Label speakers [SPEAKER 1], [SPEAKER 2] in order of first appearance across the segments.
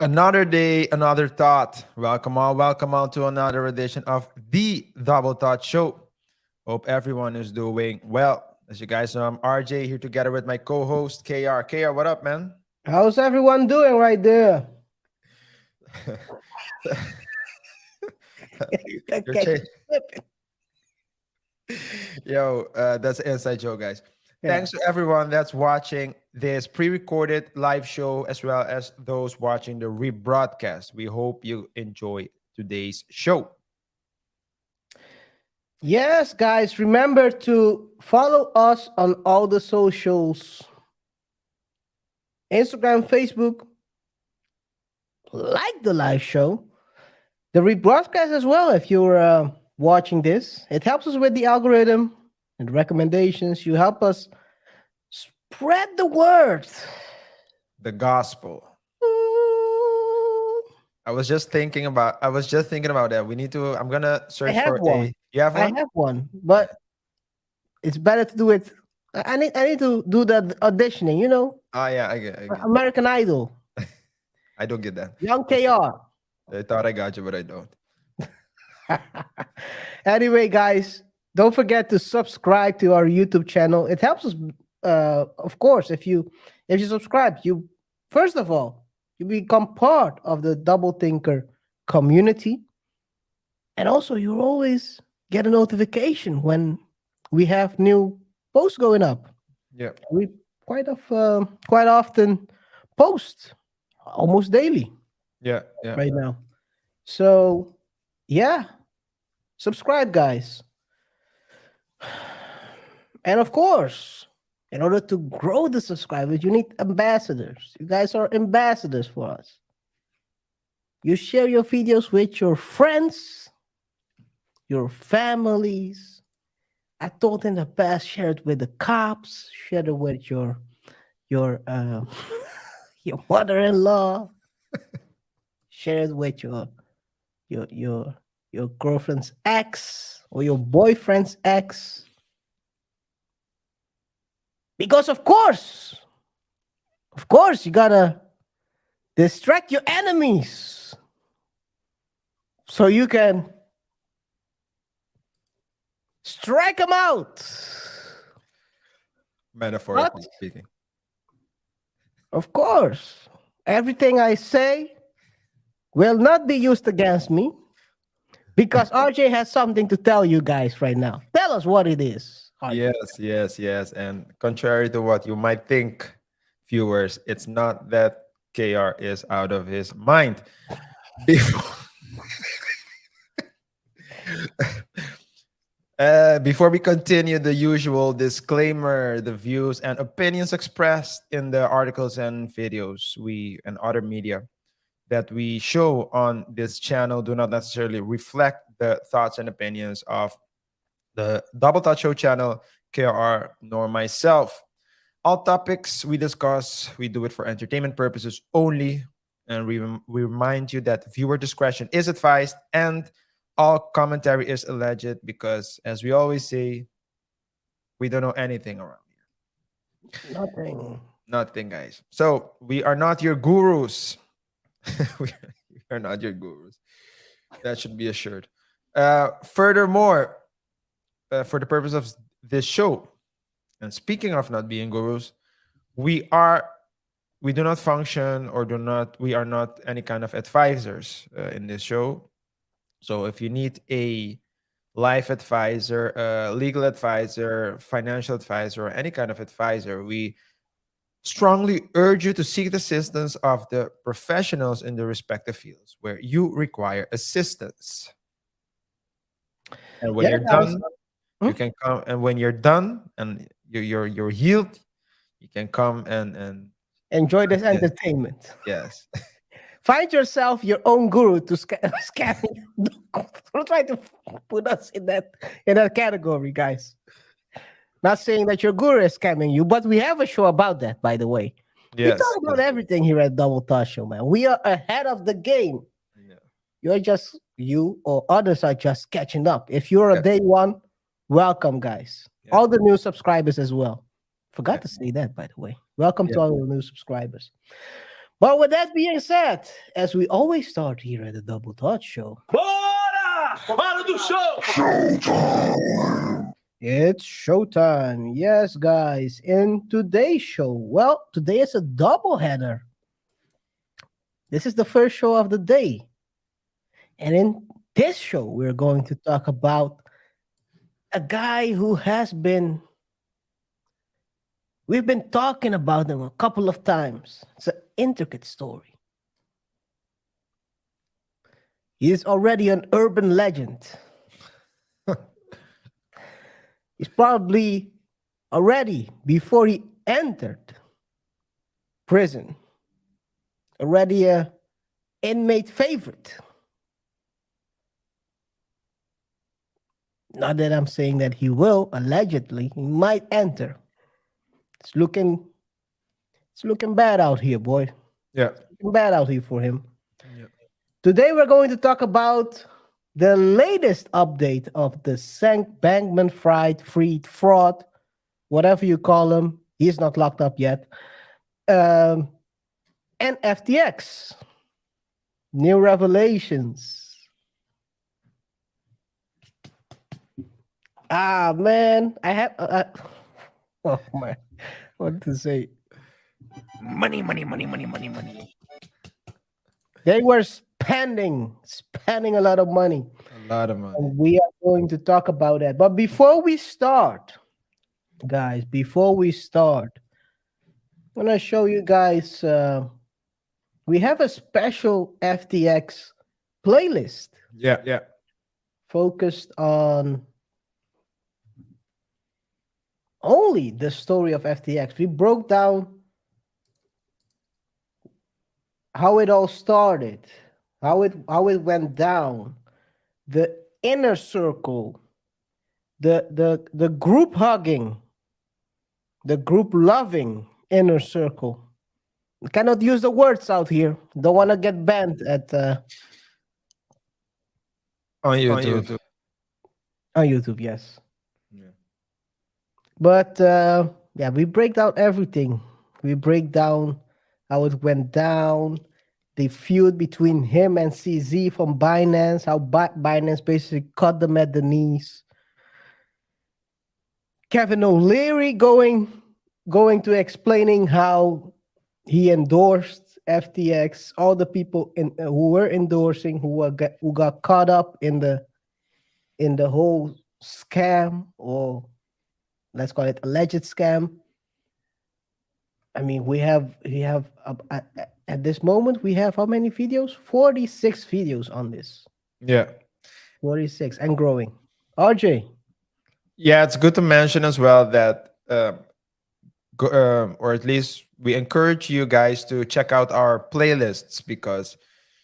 [SPEAKER 1] Another day, another thought. Welcome all to another edition of the Double Thought Show. Hope everyone is doing well. As you guys know, I'm RJ here together with my co-host KR. KR, what up, man?
[SPEAKER 2] How's everyone doing right there? You can
[SPEAKER 1] You're
[SPEAKER 2] catch
[SPEAKER 1] cha-
[SPEAKER 2] it slipping.
[SPEAKER 1] Yo, that's an inside joke, guys.
[SPEAKER 2] Yeah.
[SPEAKER 1] Thanks to everyone that's watching this pre-recorded live show, as well as those watching the rebroadcast. We hope you enjoy today's show.
[SPEAKER 2] Yes, guys, remember to follow us on all the socials, Instagram, Facebook, like the live show, the rebroadcast as well. If you're watching this, it helps us with the algorithm and recommendations. You help us spread the word.
[SPEAKER 1] The gospel.
[SPEAKER 2] Ooh,
[SPEAKER 1] I was just thinking about that. We need to I'm gonna
[SPEAKER 2] I
[SPEAKER 1] search
[SPEAKER 2] have
[SPEAKER 1] for
[SPEAKER 2] one.
[SPEAKER 1] a you have
[SPEAKER 2] I
[SPEAKER 1] one?
[SPEAKER 2] have one, but it's better to do it. I need to do the auditioning.
[SPEAKER 1] Oh yeah, I get
[SPEAKER 2] American Idol,
[SPEAKER 1] I don't get that.
[SPEAKER 2] young
[SPEAKER 1] Okay.
[SPEAKER 2] KR.
[SPEAKER 1] I thought I got you, but I don't.
[SPEAKER 2] Anyway, guys, don't forget to subscribe to our YouTube channel. It helps us, of course, if you subscribe. You first of all you become part of the Double Thinker community, and also you always get a notification when we have new posts going up.
[SPEAKER 1] Yeah.
[SPEAKER 2] We quite often post almost daily
[SPEAKER 1] Yeah.
[SPEAKER 2] right now. So yeah, subscribe, guys. And of course, in order to grow the subscribers, you need ambassadors. You guys are ambassadors for us. You share your videos with your friends, your families. I thought in the past, share it with the cops, share it with your your mother-in-law, share it with your your your girlfriend's ex or your boyfriend's ex. Because of course, you gotta distract your enemies so you can strike them out. But
[SPEAKER 1] Metaphorically speaking.
[SPEAKER 2] of course, everything I say will not be used against me because RJ has something to tell you guys right now. Tell us what it is, RJ.
[SPEAKER 1] Yes. And contrary to what you might think, viewers, it's not that KR is out of his mind. Before before we continue, the usual disclaimer: the views and opinions expressed in the articles and videos we and other media that we show on this channel do not necessarily reflect the thoughts and opinions of the Double Touch Show channel, KR, nor myself. All topics we discuss, we do it for entertainment purposes only. And we remind you that viewer discretion is advised and all commentary is alleged because, as we always say, we don't know anything around here.
[SPEAKER 2] Nothing.
[SPEAKER 1] Nothing, guys. So we are not your gurus. We are not your gurus. That should be assured. Furthermore, for the purpose of this show, and speaking of not being gurus, we do not function or do not we are not any kind of advisors in this show. So if you need a life advisor, legal advisor, financial advisor, or any kind of advisor, we strongly urge you to seek the assistance of the professionals in the respective fields where you require assistance. And when
[SPEAKER 2] Yeah,
[SPEAKER 1] you're
[SPEAKER 2] guys.
[SPEAKER 1] done, you can come. And when you're done and you're healed, you can come and
[SPEAKER 2] Enjoy this
[SPEAKER 1] yes,
[SPEAKER 2] entertainment.
[SPEAKER 1] yes.
[SPEAKER 2] Find yourself your own guru to scam you. Don't try to put us in that category, guys. Not saying that your guru is scamming you, but we have a show about that, by the way. We
[SPEAKER 1] Yes,
[SPEAKER 2] talk about
[SPEAKER 1] yes.
[SPEAKER 2] everything here at Double Touch Show, man. We are ahead of the game.
[SPEAKER 1] Yeah.
[SPEAKER 2] You or others are just catching up. If you're a
[SPEAKER 1] Yes.
[SPEAKER 2] day one, welcome, guys.
[SPEAKER 1] Yeah.
[SPEAKER 2] All the new subscribers as well.
[SPEAKER 1] Yeah.
[SPEAKER 2] Forgot to say that, by the way. Welcome
[SPEAKER 1] Yeah.
[SPEAKER 2] to all the new subscribers. But with that being said, as we always start here at the Double Touch Show,
[SPEAKER 3] Bora! Hora do show!
[SPEAKER 2] it's showtime. Yes, guys. In today's show, well, today is a double header. This is the first show of the day. And in this show, we're going to talk about a guy who we've been talking about him a couple of times. It's an intricate story. He is already an urban legend. He's probably already, before he entered prison, already a inmate favorite. Not that I'm saying that he will, allegedly, he might enter. It's looking bad out here, boy.
[SPEAKER 1] Yeah.
[SPEAKER 2] Looking bad out here for him.
[SPEAKER 1] Yeah.
[SPEAKER 2] Today we're going to talk about the latest update of the Sam Bankman-Fried fraud, whatever you call him. He's not locked up yet. And FTX. New revelations. Ah, man. I have... oh, my. What to say?
[SPEAKER 3] Money, money, money, money, money, money.
[SPEAKER 2] They were spending a lot of money.
[SPEAKER 1] A lot of money.
[SPEAKER 2] And we are going to talk about that. But before we start, guys, I'm going to show you guys, we have a special FTX playlist
[SPEAKER 1] Yeah. Yeah.
[SPEAKER 2] focused on only the story of FTX. We broke down how it all started, how it went down, the inner circle, the group hugging, the group loving inner circle. We cannot use the words out here. Don't want to get banned at
[SPEAKER 1] On YouTube.
[SPEAKER 2] on YouTube. Yes,
[SPEAKER 1] Yeah.
[SPEAKER 2] but yeah, we break down everything. We break down how it went down, the feud between him and CZ from Binance, how Binance basically cut them at the knees. Kevin O'Leary going to explaining how he endorsed FTX, all the people who were endorsing, who got caught up in the whole scam, or let's call it alleged scam. I mean, we have at this moment we have how many videos? 46 videos on this.
[SPEAKER 1] Yeah.
[SPEAKER 2] 46 and growing. RJ.
[SPEAKER 1] Yeah, it's good to mention as well that, or at least we encourage you guys to check out our playlists, because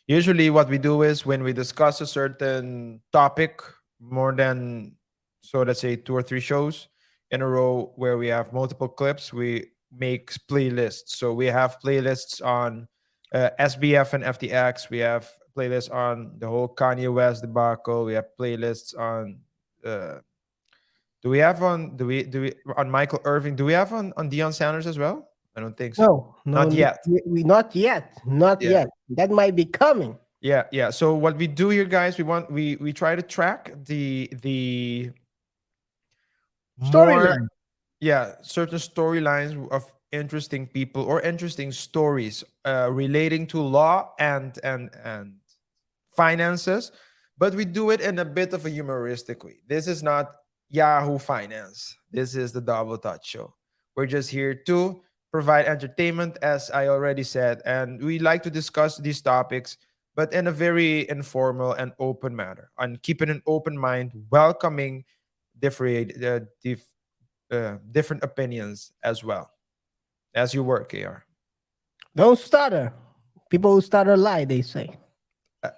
[SPEAKER 1] usually what we do is when we discuss a certain topic more than, so let's say 2 or 3 shows in a row where we have multiple clips, we make playlists. So we have playlists on SBF and FTX. We have playlists on the whole Kanye West debacle. We have playlists on do we on Michael Irving? Do we have on Deion Sanders as well? I don't think so.
[SPEAKER 2] No,
[SPEAKER 1] Not yet.
[SPEAKER 2] Not yet.
[SPEAKER 1] Yeah.
[SPEAKER 2] Yet. That might be coming.
[SPEAKER 1] Yeah. So what we do here, guys, we try to track the
[SPEAKER 2] Storyline.
[SPEAKER 1] certain storylines of interesting people or interesting stories relating to law and finances, but we do it in a bit of a humoristic way. This is not Yahoo Finance. This is the Double Touch Show. We're just here to provide entertainment, as I already said, and we like to discuss these topics, but in a very informal and open manner, and keeping an open mind, welcoming different opinions as well as you work, KaiR.
[SPEAKER 2] Don't stutter. People who stutter lie, they say.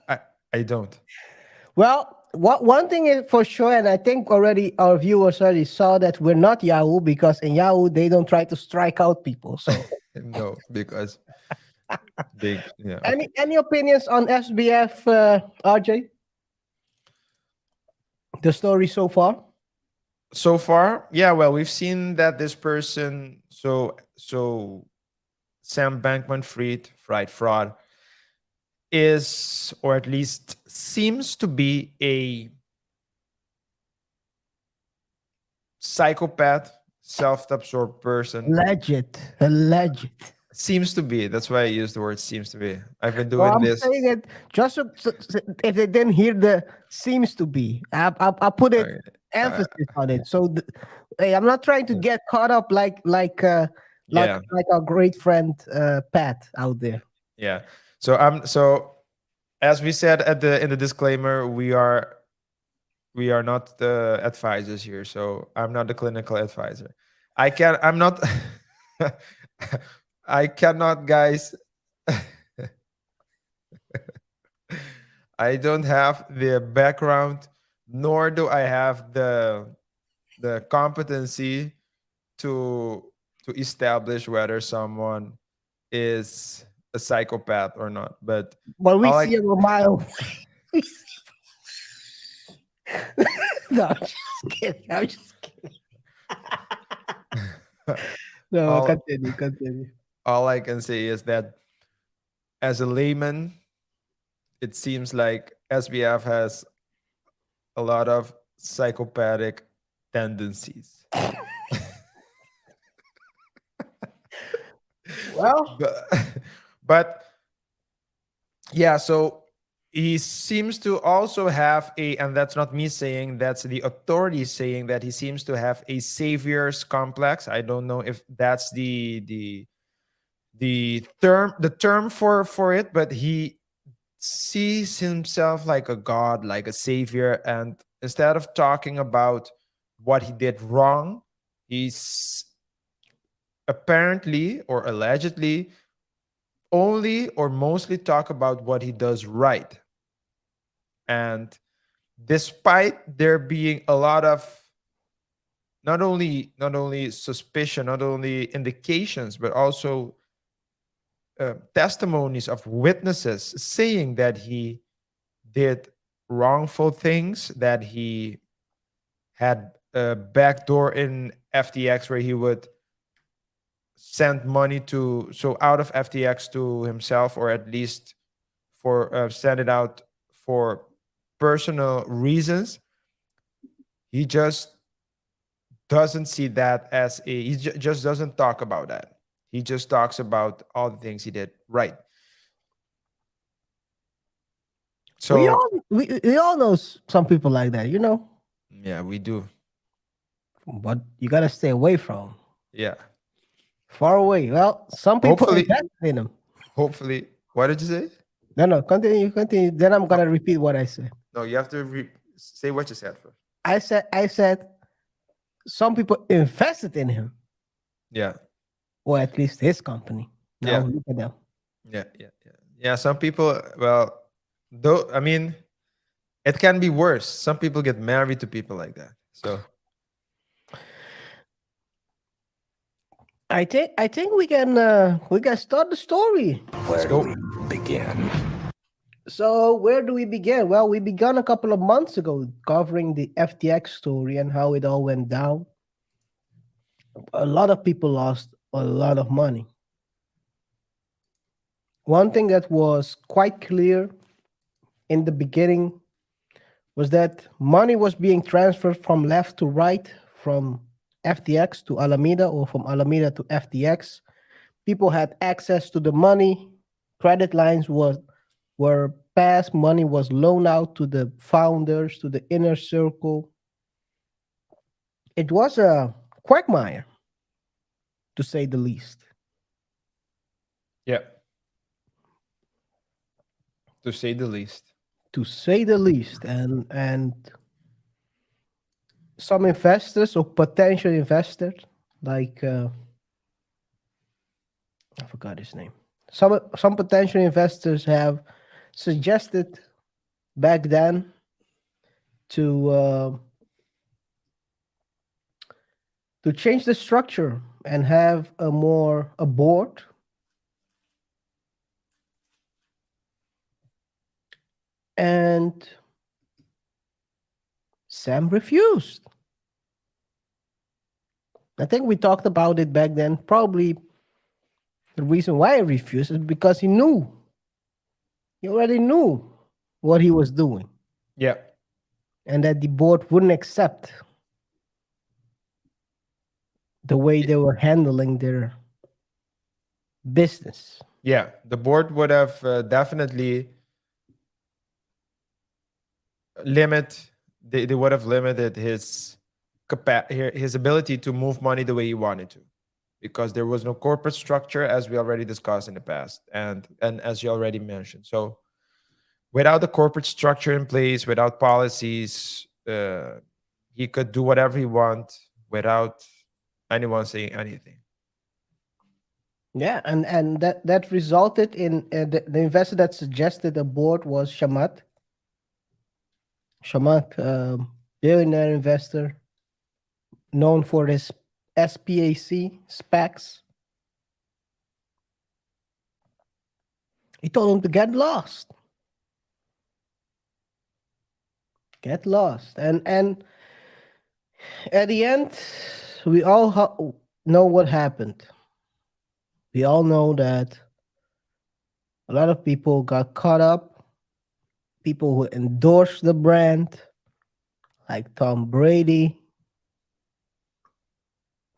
[SPEAKER 1] I don't.
[SPEAKER 2] Well, one thing is for sure, and I think already our viewers already saw that we're not Yahoo, because in Yahoo they don't try to strike out people. So
[SPEAKER 1] No, because big. Yeah.
[SPEAKER 2] any opinions on SBF, RJ? The story so far?
[SPEAKER 1] So far, yeah. Well, we've seen that this person, so Sam Bankman-Fried fraud is, or at least seems to be, a psychopath, self-absorbed person.
[SPEAKER 2] Alleged.
[SPEAKER 1] Seems to be. That's why I use the word seems to be. I've been
[SPEAKER 2] Well,
[SPEAKER 1] doing
[SPEAKER 2] I'm
[SPEAKER 1] this.
[SPEAKER 2] saying it just so if they didn't hear the seems to be. I put it
[SPEAKER 1] Okay.
[SPEAKER 2] emphasis on it. So hey, I'm not trying to get caught up
[SPEAKER 1] Yeah.
[SPEAKER 2] like our great friend Pat out there.
[SPEAKER 1] Yeah. So as we said at the in the disclaimer, we are not the advisors here. So I'm not the clinical advisor. I'm not I cannot, guys. I don't have the background, nor do I have the competency to establish whether someone is a psychopath or not. But
[SPEAKER 2] But we
[SPEAKER 1] all
[SPEAKER 2] see
[SPEAKER 1] I
[SPEAKER 2] him a mile away. No, I'm just kidding. I'm just kidding. No,
[SPEAKER 1] all
[SPEAKER 2] continue.
[SPEAKER 1] all I can say is that as a layman, it seems like SBF has a lot of psychopathic tendencies.
[SPEAKER 2] Well,
[SPEAKER 1] but, but yeah, so he seems to also have and that's not me saying, that's the authorities saying, that he seems to have a savior's complex. I don't know if that's the term for it, but he sees himself like a god, like a savior, and instead of talking about what he did wrong, he's apparently or allegedly only or mostly talk about what he does right. And despite there being a lot of not only suspicion, not only indications, but also testimonies of witnesses saying that he did wrongful things, that he had a backdoor in FTX where he would send money to so out of FTX to himself, or at least for send it out for personal reasons. He just doesn't see that as just doesn't talk about that. He just talks about all the things he did right. So
[SPEAKER 2] we all know some people like that,
[SPEAKER 1] yeah, we do.
[SPEAKER 2] but you gotta stay away from.
[SPEAKER 1] Yeah.
[SPEAKER 2] Far away. Well, some people
[SPEAKER 1] Hopefully,
[SPEAKER 2] invest in them.
[SPEAKER 1] hopefully. What did you say?
[SPEAKER 2] No, continue. Then I'm gonna repeat what I said.
[SPEAKER 1] No, you have to say what you said first.
[SPEAKER 2] I said some people invested in him,
[SPEAKER 1] Yeah.
[SPEAKER 2] or at least his company. Now
[SPEAKER 1] Yeah.
[SPEAKER 2] look at them.
[SPEAKER 1] Yeah. Some people, well, though, I mean, it can be worse. Some people get married to people like that. So
[SPEAKER 2] I think we can start the story.
[SPEAKER 3] Where
[SPEAKER 1] go.
[SPEAKER 3] do we begin?
[SPEAKER 2] So where do we begin? Well, we began a couple of months ago covering the FTX story and how it all went down. A lot of people lost a lot of money. One thing that was quite clear in the beginning was that money was being transferred from left to right, from FTX to Alameda, or from Alameda to FTX. People had access to the money. Credit lines were passed. Money was loaned out to the founders, to the inner circle. It was a quagmire, to say the least.
[SPEAKER 1] Yeah. To say the least.
[SPEAKER 2] To say the least. And some investors or potential investors, like I forgot his name. Some potential investors have suggested back then to change the structure and have a board and Sam refused. I think we talked about it back then, probably The reason why he refused is because he already knew what he was doing,
[SPEAKER 1] Yeah.
[SPEAKER 2] and that the board wouldn't accept the way they were handling their business.
[SPEAKER 1] Yeah. The board would have definitely they would have limited his his ability to move money the way he wanted to, because there was no corporate structure, as we already discussed in the past, and as you already mentioned. So without the corporate structure in place, without policies, he could do whatever he want without anyone saying anything.
[SPEAKER 2] Yeah, and that resulted in the investor that suggested the board was Shamat. Shamat, billionaire investor, known for his SPAC SPACs. He told him to get lost. Get lost. And at the end, we all know what happened. We all know that a lot of people got caught up. People who endorsed the brand, like Tom Brady,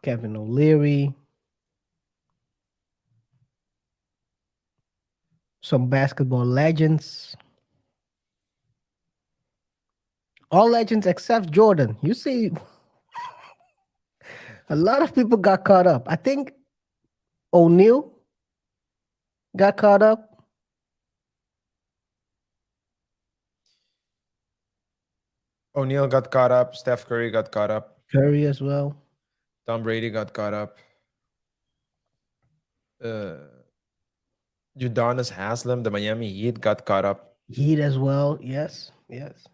[SPEAKER 2] Kevin O'Leary, some basketball legends. All legends except Jordan. You see, a lot of people got caught up. I think O'Neal got caught up.
[SPEAKER 1] O'Neal got caught up. Steph Curry got caught up.
[SPEAKER 2] Curry as well.
[SPEAKER 1] Tom Brady got caught up. Udonis Haslem, the Miami Heat, got caught up.
[SPEAKER 2] Heat as well. Yes, yes.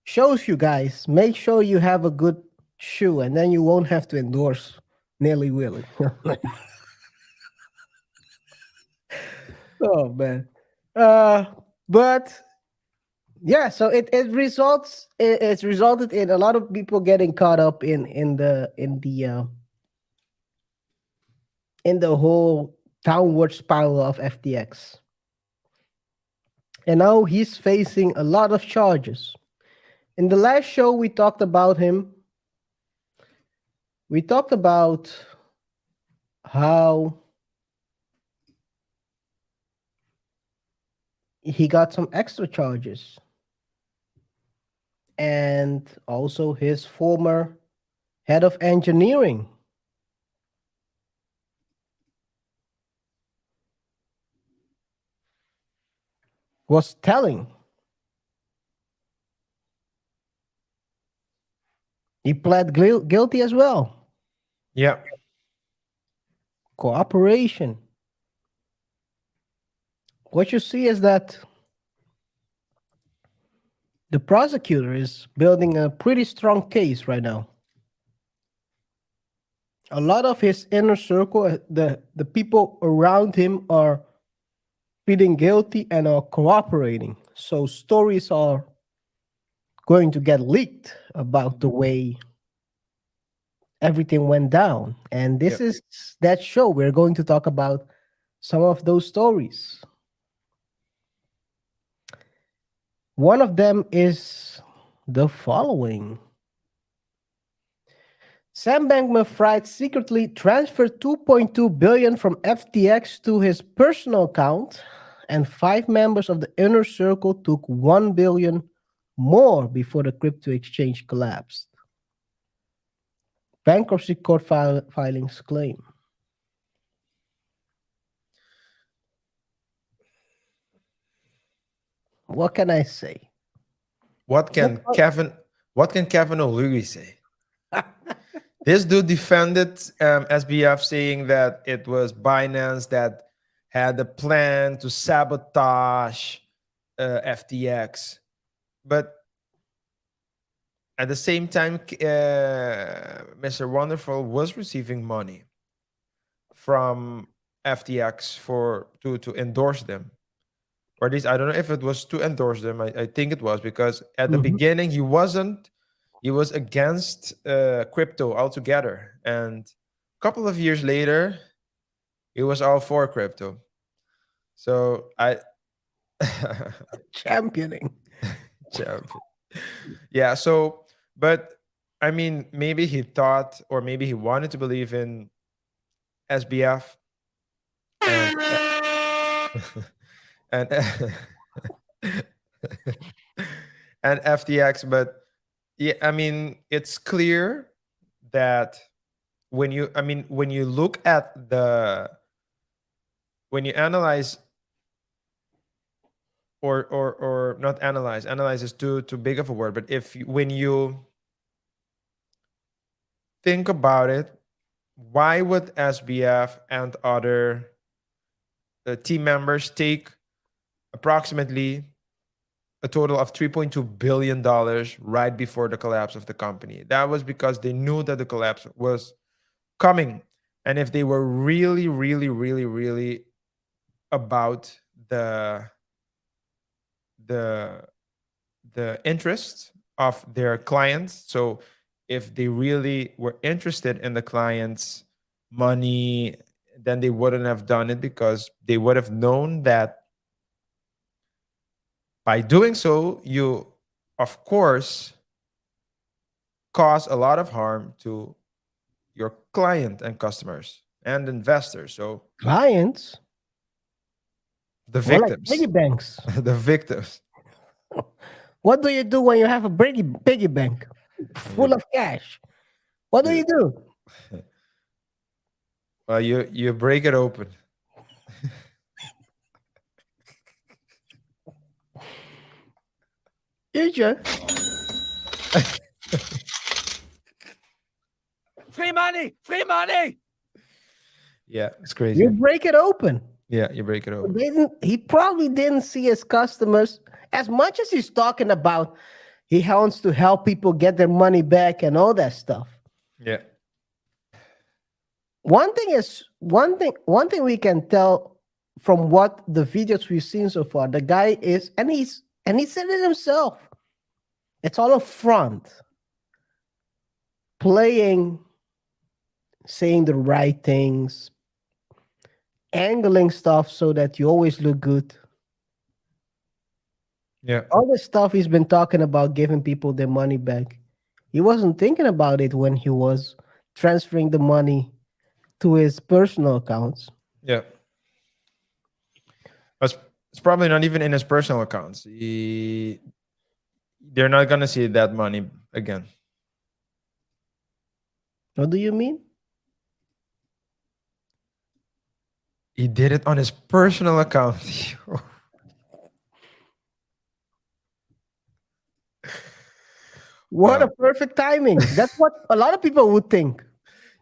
[SPEAKER 2] Shows you guys. Make sure you have a good shoe, and then you won't have to endorse Nelly Willy. Oh man. But yeah, so it's resulted in a lot of people getting caught up in the whole downward spiral of FTX. And now he's facing a lot of charges. In the last show, we talked about him. We talked about how he got some extra charges. And also his former head of engineering was telling. He pled guilty as well.
[SPEAKER 1] Yeah.
[SPEAKER 2] Cooperation. What you see is that the prosecutor is building a pretty strong case right now. A lot of his inner circle, the people around him, are pleading guilty and are cooperating. So stories are going to get leaked about the way everything went down. And this is that show. We're going to talk about some of those stories. One of them is the following. Sam Bankman-Fried secretly transferred $2.2 billion from FTX to his personal account, and 5 members of the inner circle took $1 billion more before the crypto exchange collapsed. Bankruptcy court filings claim. What can I say?
[SPEAKER 1] What can Kevin O'Leary say? This dude defended SBF, saying that it was Binance that had a plan to sabotage FTX. But at the same time, Mr. Wonderful was receiving money from FTX to endorse them. Or at least, I don't know if it was to endorse them. I think it was, because at the beginning he was against crypto altogether, and a couple of years later He was all for crypto. So I
[SPEAKER 2] Championing.
[SPEAKER 1] champion. Yeah. So, but I mean, maybe he thought, or maybe he wanted to believe in SBF and and and FTX. But yeah, I mean, it's clear that when you look at when you analyze or not analyze is too big of a word, but when you think about it, why would SBF and other team members take approximately a total of $3.2 billion right before the collapse of the company? That was because they knew that the collapse was coming. And if they were really, really, really, really about the interest of their clients, so if they really were interested in the clients' money, then they wouldn't have done it, because they would have known that by doing so, you, of course, cause a lot of harm to your client and customers and investors. So
[SPEAKER 2] Clients?
[SPEAKER 1] the
[SPEAKER 2] More like piggy
[SPEAKER 1] victims,
[SPEAKER 2] banks.
[SPEAKER 1] the victims.
[SPEAKER 2] What do you do when you have a piggy bank full of cash? What do
[SPEAKER 1] You,
[SPEAKER 2] you do?
[SPEAKER 1] you break it open.
[SPEAKER 2] You just
[SPEAKER 3] Free money! Free money!
[SPEAKER 1] Yeah, it's crazy.
[SPEAKER 2] you break it open.
[SPEAKER 1] Yeah, you break it open.
[SPEAKER 2] He probably didn't see his customers as much as he's talking about. He wants to help people get their money back and all that stuff.
[SPEAKER 1] Yeah.
[SPEAKER 2] One thing we can tell from what the videos we've seen so far, the guy is, and he said it himself. It's all a front. Playing, saying the right things, angling stuff so that you always look good.
[SPEAKER 1] Yeah.
[SPEAKER 2] All the stuff he's been talking about giving people their money back. He wasn't thinking about it when he was transferring the money to his personal accounts.
[SPEAKER 1] Yeah. It's probably not even in his personal accounts. They're not gonna see that money again.
[SPEAKER 2] What do you mean?
[SPEAKER 1] He did it on his personal account.
[SPEAKER 2] What a
[SPEAKER 1] Wow.
[SPEAKER 2] perfect timing. That's what a lot of people would think.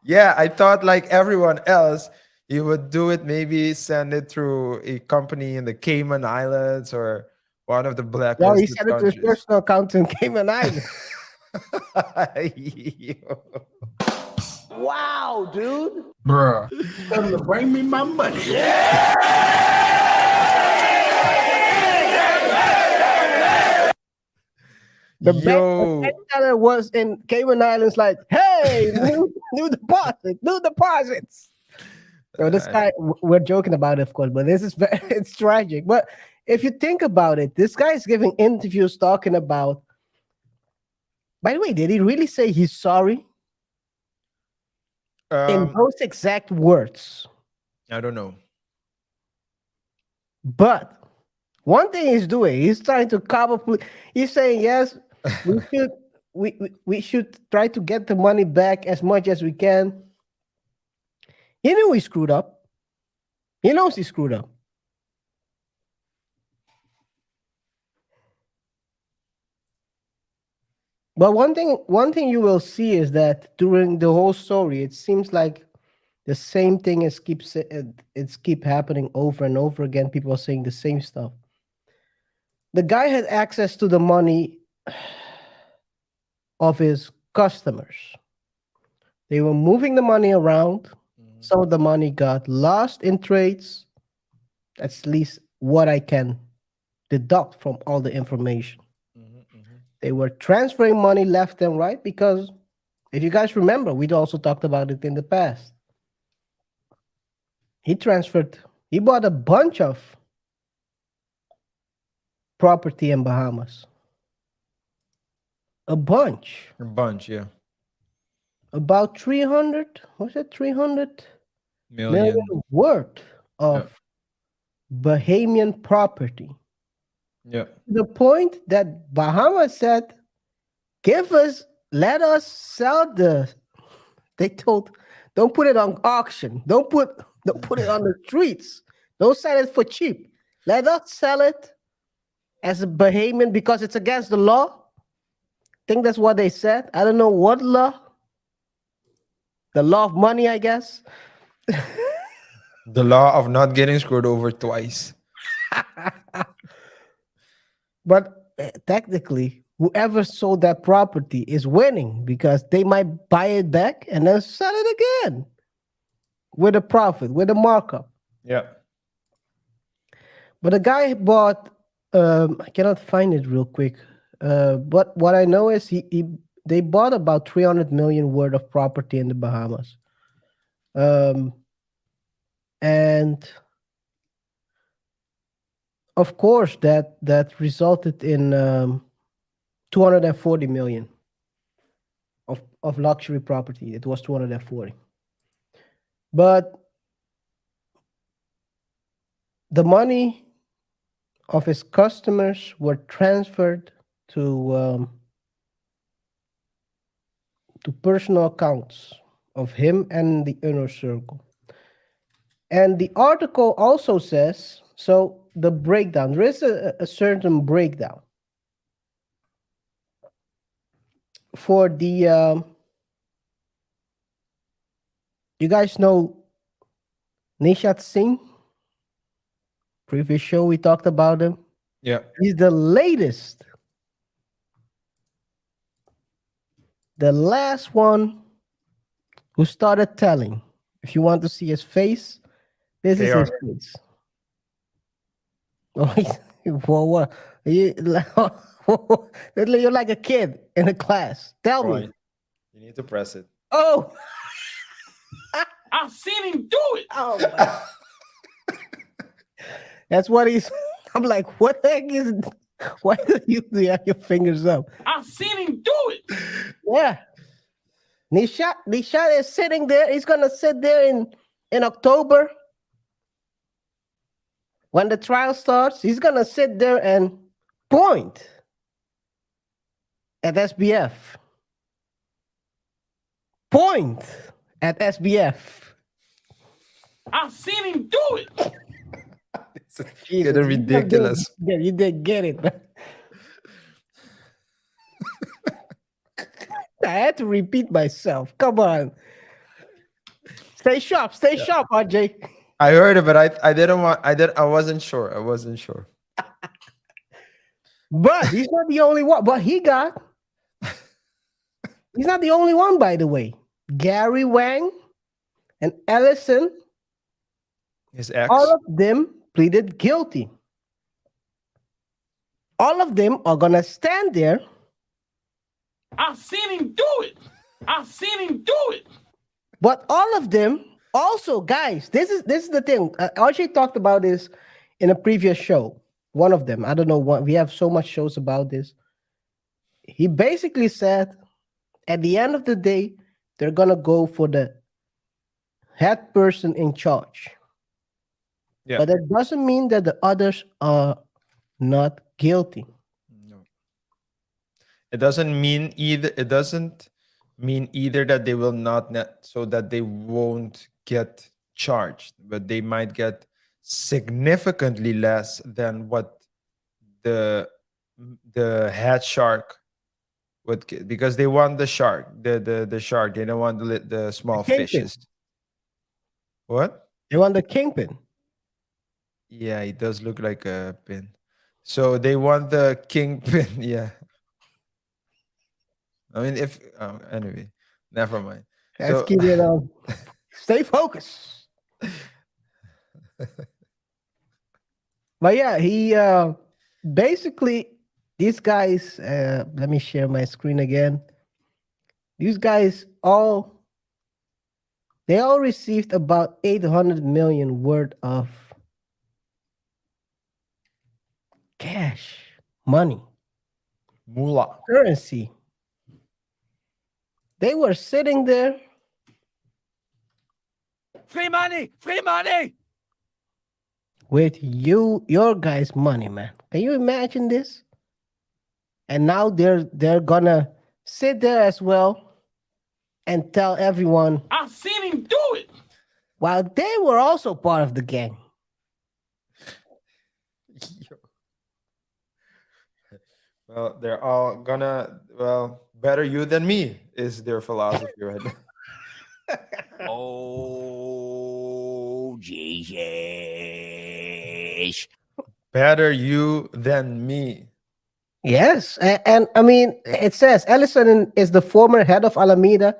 [SPEAKER 1] Yeah, I thought like everyone else, he would do it, maybe send it through a company in the Cayman Islands or one of the
[SPEAKER 2] No, he
[SPEAKER 1] blacklisted
[SPEAKER 2] sent it to his
[SPEAKER 1] countries.
[SPEAKER 2] personal account in Cayman Islands.
[SPEAKER 3] Wow, dude!
[SPEAKER 4] Bruh. Tell them to bring me my money.
[SPEAKER 2] The bank
[SPEAKER 1] Yo,
[SPEAKER 2] teller was in Cayman Islands, like, hey, new deposits. So this guy, we're joking about it, of course, but this is it's tragic. But if you think about it, this guy is giving interviews talking about. By the way, did he really say he's sorry in those exact words?
[SPEAKER 1] I don't know.
[SPEAKER 2] But one thing he's doing, he's trying to he's saying, yes, we should try to get the money back as much as we can. He knew he screwed up. He knows he screwed up. But one thing you will see is that during the whole story, it seems like the same thing it's keep happening over and over again. People are saying the same stuff. The guy had access to the money of his customers. They were moving the money around. Some of the money got lost in trades. That's at least what I can deduct from all the information. They were transferring money left and right because, if you guys remember, we'd also talked about it in the past. He bought a bunch of property in Bahamas. A bunch.
[SPEAKER 1] A bunch, yeah.
[SPEAKER 2] About 300, was it 300 million
[SPEAKER 1] Million.
[SPEAKER 2] worth of Bahamian property.
[SPEAKER 1] Yeah.
[SPEAKER 2] The point that Bahamas said, let us sell they told, don't put it on auction. Don't put it on the streets. Don't sell it for cheap. Let us sell it as a Bahamian because it's against the law. I think that's what they said. I don't know what law. The law of money, I guess.
[SPEAKER 1] The law of not getting screwed over twice.
[SPEAKER 2] But technically, whoever sold that property is winning because they might buy it back and then sell it again with a profit, with a markup.
[SPEAKER 1] Yeah.
[SPEAKER 2] But the guy bought, I cannot find it real quick. But what I know is they bought about 300 million worth of property in the Bahamas. And of course, that resulted in 240 million of luxury property. It was 240. But the money of his customers were transferred to personal accounts of him and the inner circle. And the article also says, so the breakdown, there is a certain breakdown for the, you guys know Nishat Singh? Previous show we talked about him.
[SPEAKER 1] Yeah.
[SPEAKER 2] He's the latest, the last one who started telling. If you want to see his face, this is his
[SPEAKER 1] KaiR.
[SPEAKER 2] face. Oh, well, what? You're like a kid in a class. Tell me.
[SPEAKER 1] Right. You need to press it.
[SPEAKER 2] Oh,
[SPEAKER 3] I've seen him do it.
[SPEAKER 2] oh my. That's what he's. I'm like, what the heck is? Why do you have your fingers up?
[SPEAKER 3] I've seen him do it.
[SPEAKER 2] Yeah. Nishat is sitting there. He's gonna sit there in October when the trial starts. He's gonna sit there and point at SBF. Point at SBF.
[SPEAKER 3] I've seen him do it.
[SPEAKER 1] It's getting ridiculous.
[SPEAKER 2] Yeah, you did get it. Man. I had to repeat myself. Come on. Stay sharp, RJ.
[SPEAKER 1] I heard it, but I wasn't sure.
[SPEAKER 2] But he's not the only one. But he's not the only one, by the way. Gary Wang and Ellison,
[SPEAKER 1] His ex.
[SPEAKER 2] all of them pleaded guilty. All of them are gonna stand there.
[SPEAKER 3] I've seen him do it. I've seen him do it.
[SPEAKER 2] But all of them also, guys, this is the thing. RJ talked about this in a previous show. One of them, I don't know what. We have so much shows about this. He basically said, at the end of the day, they're gonna go for the head person in charge.
[SPEAKER 1] Yeah.
[SPEAKER 2] But that doesn't mean that the others are not guilty.
[SPEAKER 1] No. It doesn't mean either. It doesn't mean either that they will not so that they won't get charged, but they might get significantly less than what the head shark would get, because they want the shark, the shark. They don't want the small
[SPEAKER 2] Kingpin.
[SPEAKER 1] fishes. What?
[SPEAKER 2] They want the kingpin.
[SPEAKER 1] Yeah, it does look like a pin. So they want the kingpin. Yeah. I mean, anyway, never mind.
[SPEAKER 2] Let's
[SPEAKER 1] So-
[SPEAKER 2] keep it on. Stay focused. But yeah, he basically, these guys, let me share my screen again. These guys all They all received about 800 million worth of cash, money,
[SPEAKER 1] Moolah.
[SPEAKER 2] currency. They were sitting there.
[SPEAKER 3] Free money! Free money!
[SPEAKER 2] With your guys' money, man. Can you imagine this? And now they're gonna sit there as well and tell everyone
[SPEAKER 3] I've seen him do it!
[SPEAKER 2] while they were also part of the gang.
[SPEAKER 1] Well, they're all gonna, better you than me is their philosophy right now.
[SPEAKER 3] Oh, Jesus.
[SPEAKER 1] Better you than me.
[SPEAKER 2] Yes, and I mean it says Ellison is the former head of Alameda,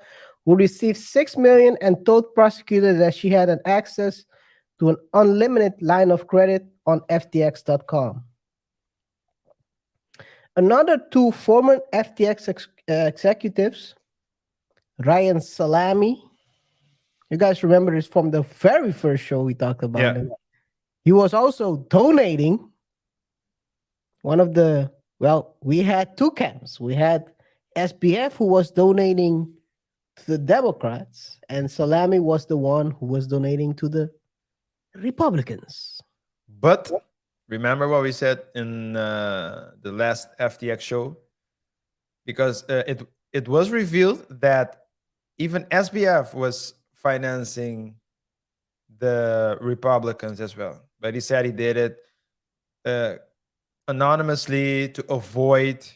[SPEAKER 2] who received 6 million and told prosecutors that she had an access to an unlimited line of credit on FTX.com. Another two former FTX executives, Ryan Salami. You guys remember this from the very first show we talked about
[SPEAKER 1] Yeah.
[SPEAKER 2] him. He was also donating. One of the, we had two camps. We had SBF, who was donating to the Democrats, and Salami was the one who was donating to the Republicans.
[SPEAKER 1] But remember what we said in the last FTX show? Because it was revealed that even SBF was financing the Republicans as well. But he said he did it anonymously to avoid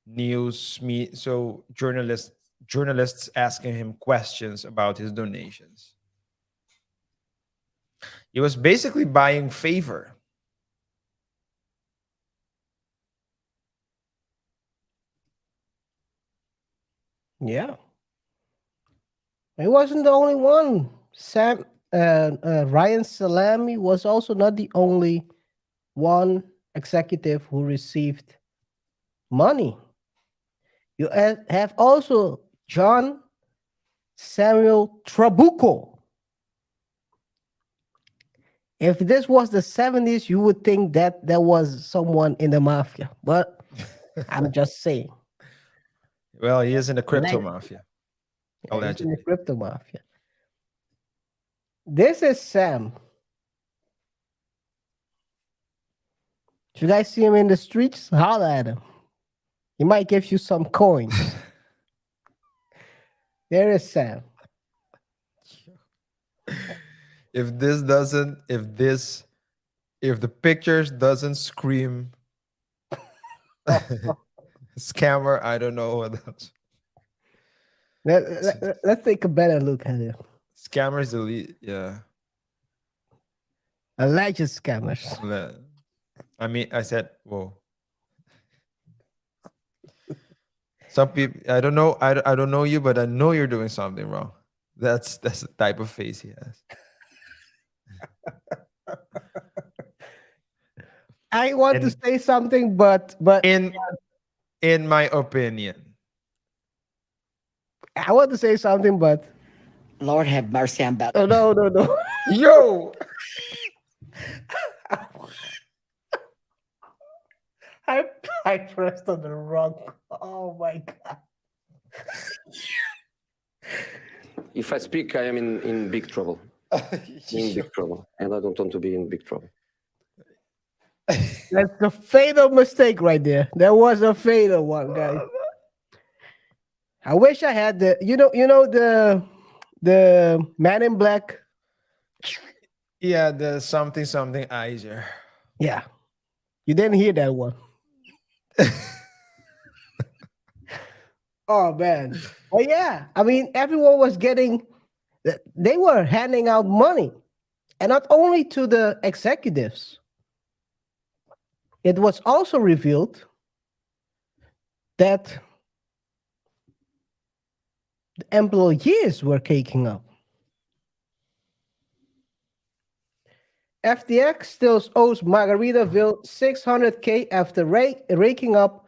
[SPEAKER 1] news. So journalists asking him questions about his donations. He was basically buying favor.
[SPEAKER 2] Yeah. He wasn't the only one. Ryan Salami was also not the only one executive who received money. You have also John Samuel Trabuco. If this was the 70s, you would think that there was someone in the mafia. But I'm just saying.
[SPEAKER 1] Well, he is in the crypto
[SPEAKER 2] Allegedly.
[SPEAKER 1] mafia.
[SPEAKER 2] Yeah, he's in
[SPEAKER 1] Allegedly.
[SPEAKER 2] the crypto mafia. This is Sam. If you guys see him in the streets, holla at him. He might give you some coins. There is Sam.
[SPEAKER 1] If the pictures doesn't scream scammer, I don't know what else.
[SPEAKER 2] Let's take a better look at him.
[SPEAKER 1] Scammers elite, yeah.
[SPEAKER 2] Alleged scammers.
[SPEAKER 1] I mean, I said, whoa. Some people, I don't know, I don't know you, but I know you're doing something wrong. That's the type of face he has.
[SPEAKER 2] I want to
[SPEAKER 1] And-
[SPEAKER 2] say something, but
[SPEAKER 1] In my opinion.
[SPEAKER 2] I want to say something, but
[SPEAKER 5] Lord have mercy, I'm about
[SPEAKER 2] oh, no.
[SPEAKER 1] Yo!
[SPEAKER 2] I pressed on the wrong. Oh my god.
[SPEAKER 6] If I speak, I am in big trouble. In big trouble. And I don't want to be in big trouble.
[SPEAKER 2] That's a fatal mistake right there. There was a fatal one, guys. I wish I had the the Man in Black.
[SPEAKER 1] Yeah, the something Iser.
[SPEAKER 2] Yeah. You didn't hear that one. Oh man. Well, yeah. I mean, everyone was they were handing out money. And not only to the executives. It was also revealed that the employees were caking up. FTX still owes Margaritaville $600K after raking up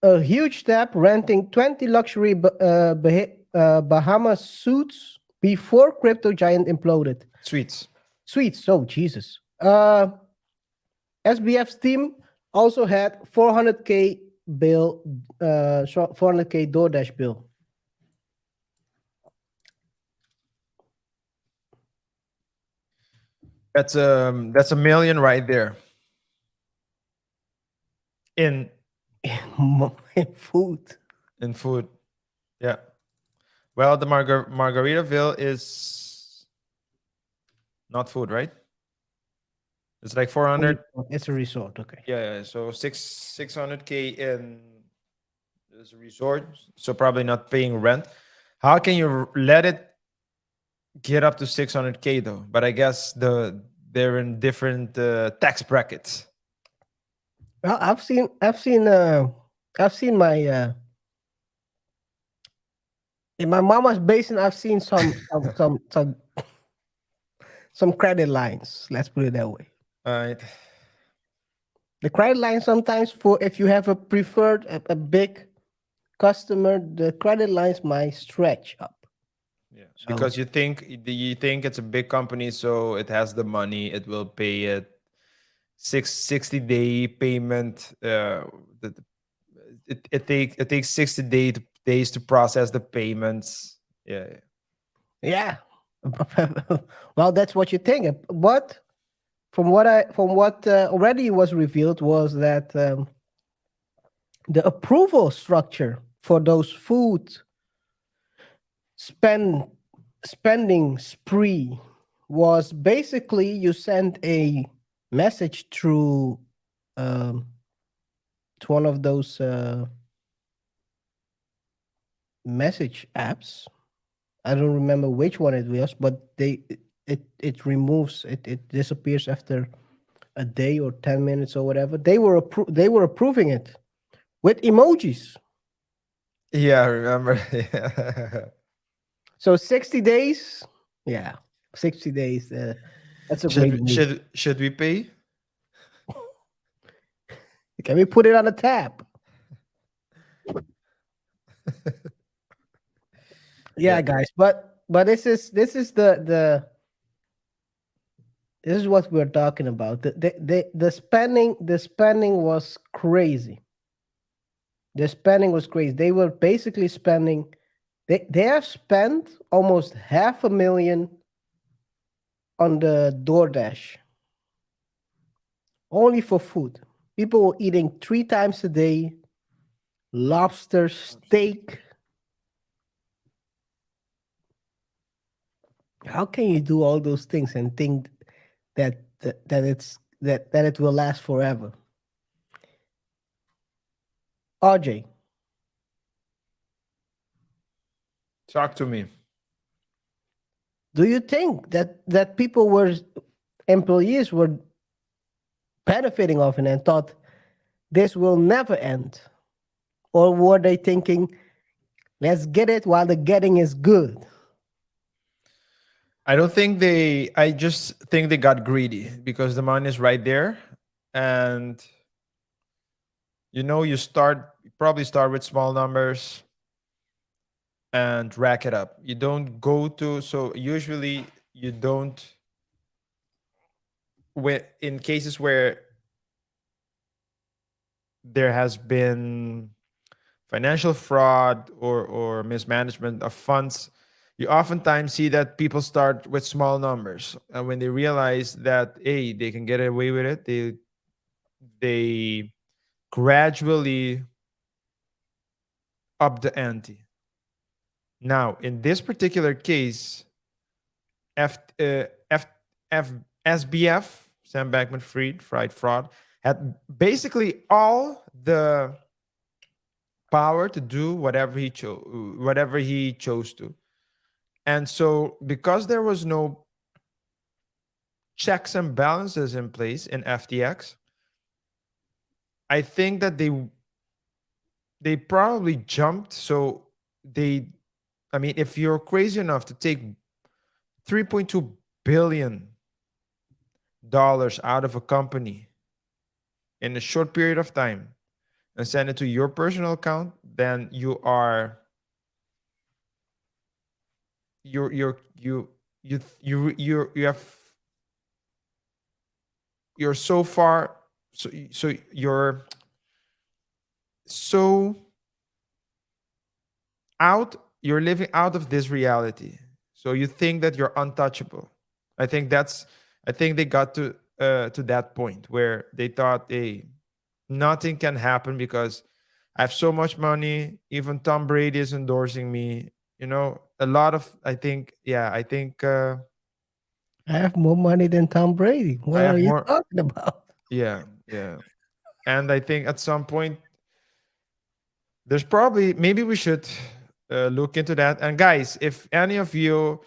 [SPEAKER 2] a huge tab, renting 20 luxury Bahamas suites before crypto giant imploded.
[SPEAKER 1] Sweets.
[SPEAKER 2] Sweets. Oh Jesus. SBF's team also had 400K bill, 400K DoorDash bill.
[SPEAKER 1] That's a million right there. In
[SPEAKER 2] In food.
[SPEAKER 1] food. Yeah. Well, the Margaritaville is not food, right? It's like 400.
[SPEAKER 2] It's a resort. Okay.
[SPEAKER 1] Yeah. So 600K in this resort. So probably not paying rent. How can you let it get up to 600K though? But I guess they're in different tax brackets.
[SPEAKER 2] Well, I've seen my in my mama's basement. I've seen some credit lines. Let's put it that way.
[SPEAKER 1] All right.
[SPEAKER 2] The credit line sometimes, for if you have a preferred a big customer, the credit lines might stretch up.
[SPEAKER 1] Yeah.
[SPEAKER 2] So-
[SPEAKER 1] Because you think it's a big company, so it has the money, it will pay it 60-day payment. It takes 60 days to process the payments. Yeah.
[SPEAKER 2] Yeah. Well, that's what you think. But from what already was revealed was that the approval structure for those food spending spree was basically you send a message through to one of those message apps. I don't remember which one it was, but it removes it disappears after a day or 10 minutes or whatever. They were approving it with emojis.
[SPEAKER 1] Yeah, I remember. Yeah.
[SPEAKER 2] So 60 days, yeah, 60 days. That's a great move.
[SPEAKER 1] Should we pay?
[SPEAKER 2] Can we put it on a tab? Yeah, guys, but this is the this is what we're talking about. The spending was crazy. The spending was crazy. They were basically spending. They have spent almost $500,000 on the DoorDash only for food. People were eating 3 times a day, lobster, steak. How can you do all those things and think that it will last forever? RJ,
[SPEAKER 1] Talk to me.
[SPEAKER 2] do you think that employees were benefiting off it and thought this will never end? Or were they thinking, let's get it while the getting is good?
[SPEAKER 1] I just think they got greedy because the money is right there. And you probably start with small numbers and rack it up. You don't so usually you don't, in cases where there has been financial fraud or mismanagement of funds, you oftentimes see that people start with small numbers, and when they realize that they can get away with it, they gradually up the ante. Now, in this particular case, SBF, Sam Bankman-Fried fraud, had basically all the power to do whatever he chose to. And so, because there was no checks and balances in place in FTX, I think that they probably jumped. So if you're crazy enough to take $3.2 billion out of a company in a short period of time and send it to your personal account, then you you're so far, so you're so out, you're living out of this reality, so you think that you're untouchable. I think they got to that point where they thought, hey, nothing can happen because I have so much money, even Tom Brady is endorsing me. A lot of, I think
[SPEAKER 2] I have more money than Tom Brady. What
[SPEAKER 1] I
[SPEAKER 2] are
[SPEAKER 1] have
[SPEAKER 2] you
[SPEAKER 1] more.
[SPEAKER 2] talking about?
[SPEAKER 1] Yeah. And I think at some point there's probably, maybe we should look into that. And guys, if any of you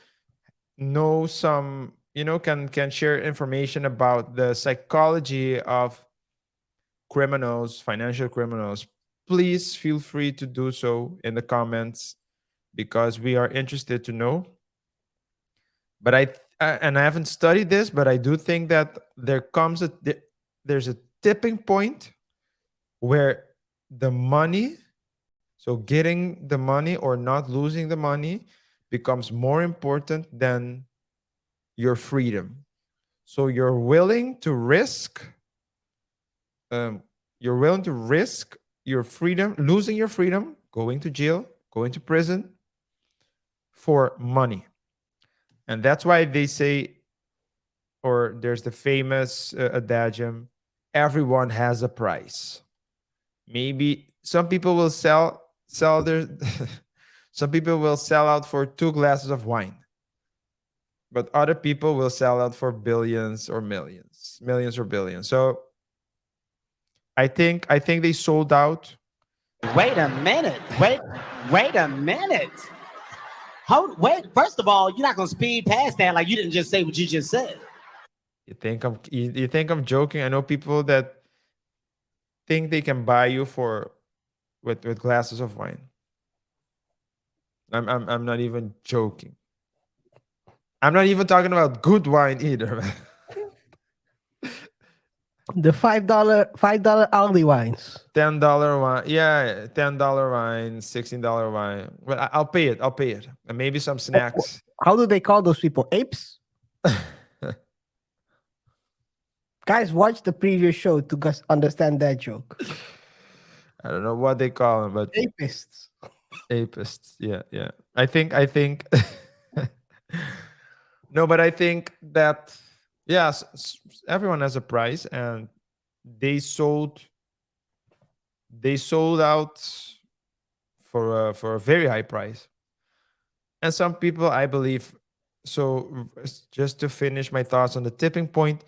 [SPEAKER 1] know some, can share information about the psychology of criminals, financial criminals, please feel free to do so in the comments, because we are interested to know. But and I haven't studied this, but I do think that there's a tipping point where the money, so getting the money or not losing the money, becomes more important than your freedom. So um, you're willing to risk your freedom, losing your freedom, going to jail, going to prison for money. And that's why they say, or there's the famous adagium, everyone has a price. Maybe some people will sell their some people will sell out for 2 glasses of wine, but other people will sell out for billions or millions or billions. So I think they sold out.
[SPEAKER 7] Wait a minute. Wait a minute. Wait. First of all, you're not gonna speed past that like you didn't just say what you just said.
[SPEAKER 1] You think I'm joking? I know people that think they can buy you with glasses of wine. I'm not even joking. I'm not even talking about good wine either.
[SPEAKER 2] The $5 Aldi wines.
[SPEAKER 1] $10 wine, yeah, $10 wine, $16 wine. Well, I'll pay it. And maybe some snacks.
[SPEAKER 2] How do they call those people? Apes? Guys, watch the previous show to understand that joke.
[SPEAKER 1] I don't know what they call them, but
[SPEAKER 2] Apists.
[SPEAKER 1] apists. Yeah. I think. No, but I think that yes, everyone has a price, and they sold out for a very high price. And some people, I believe, so just to finish my thoughts on the tipping point,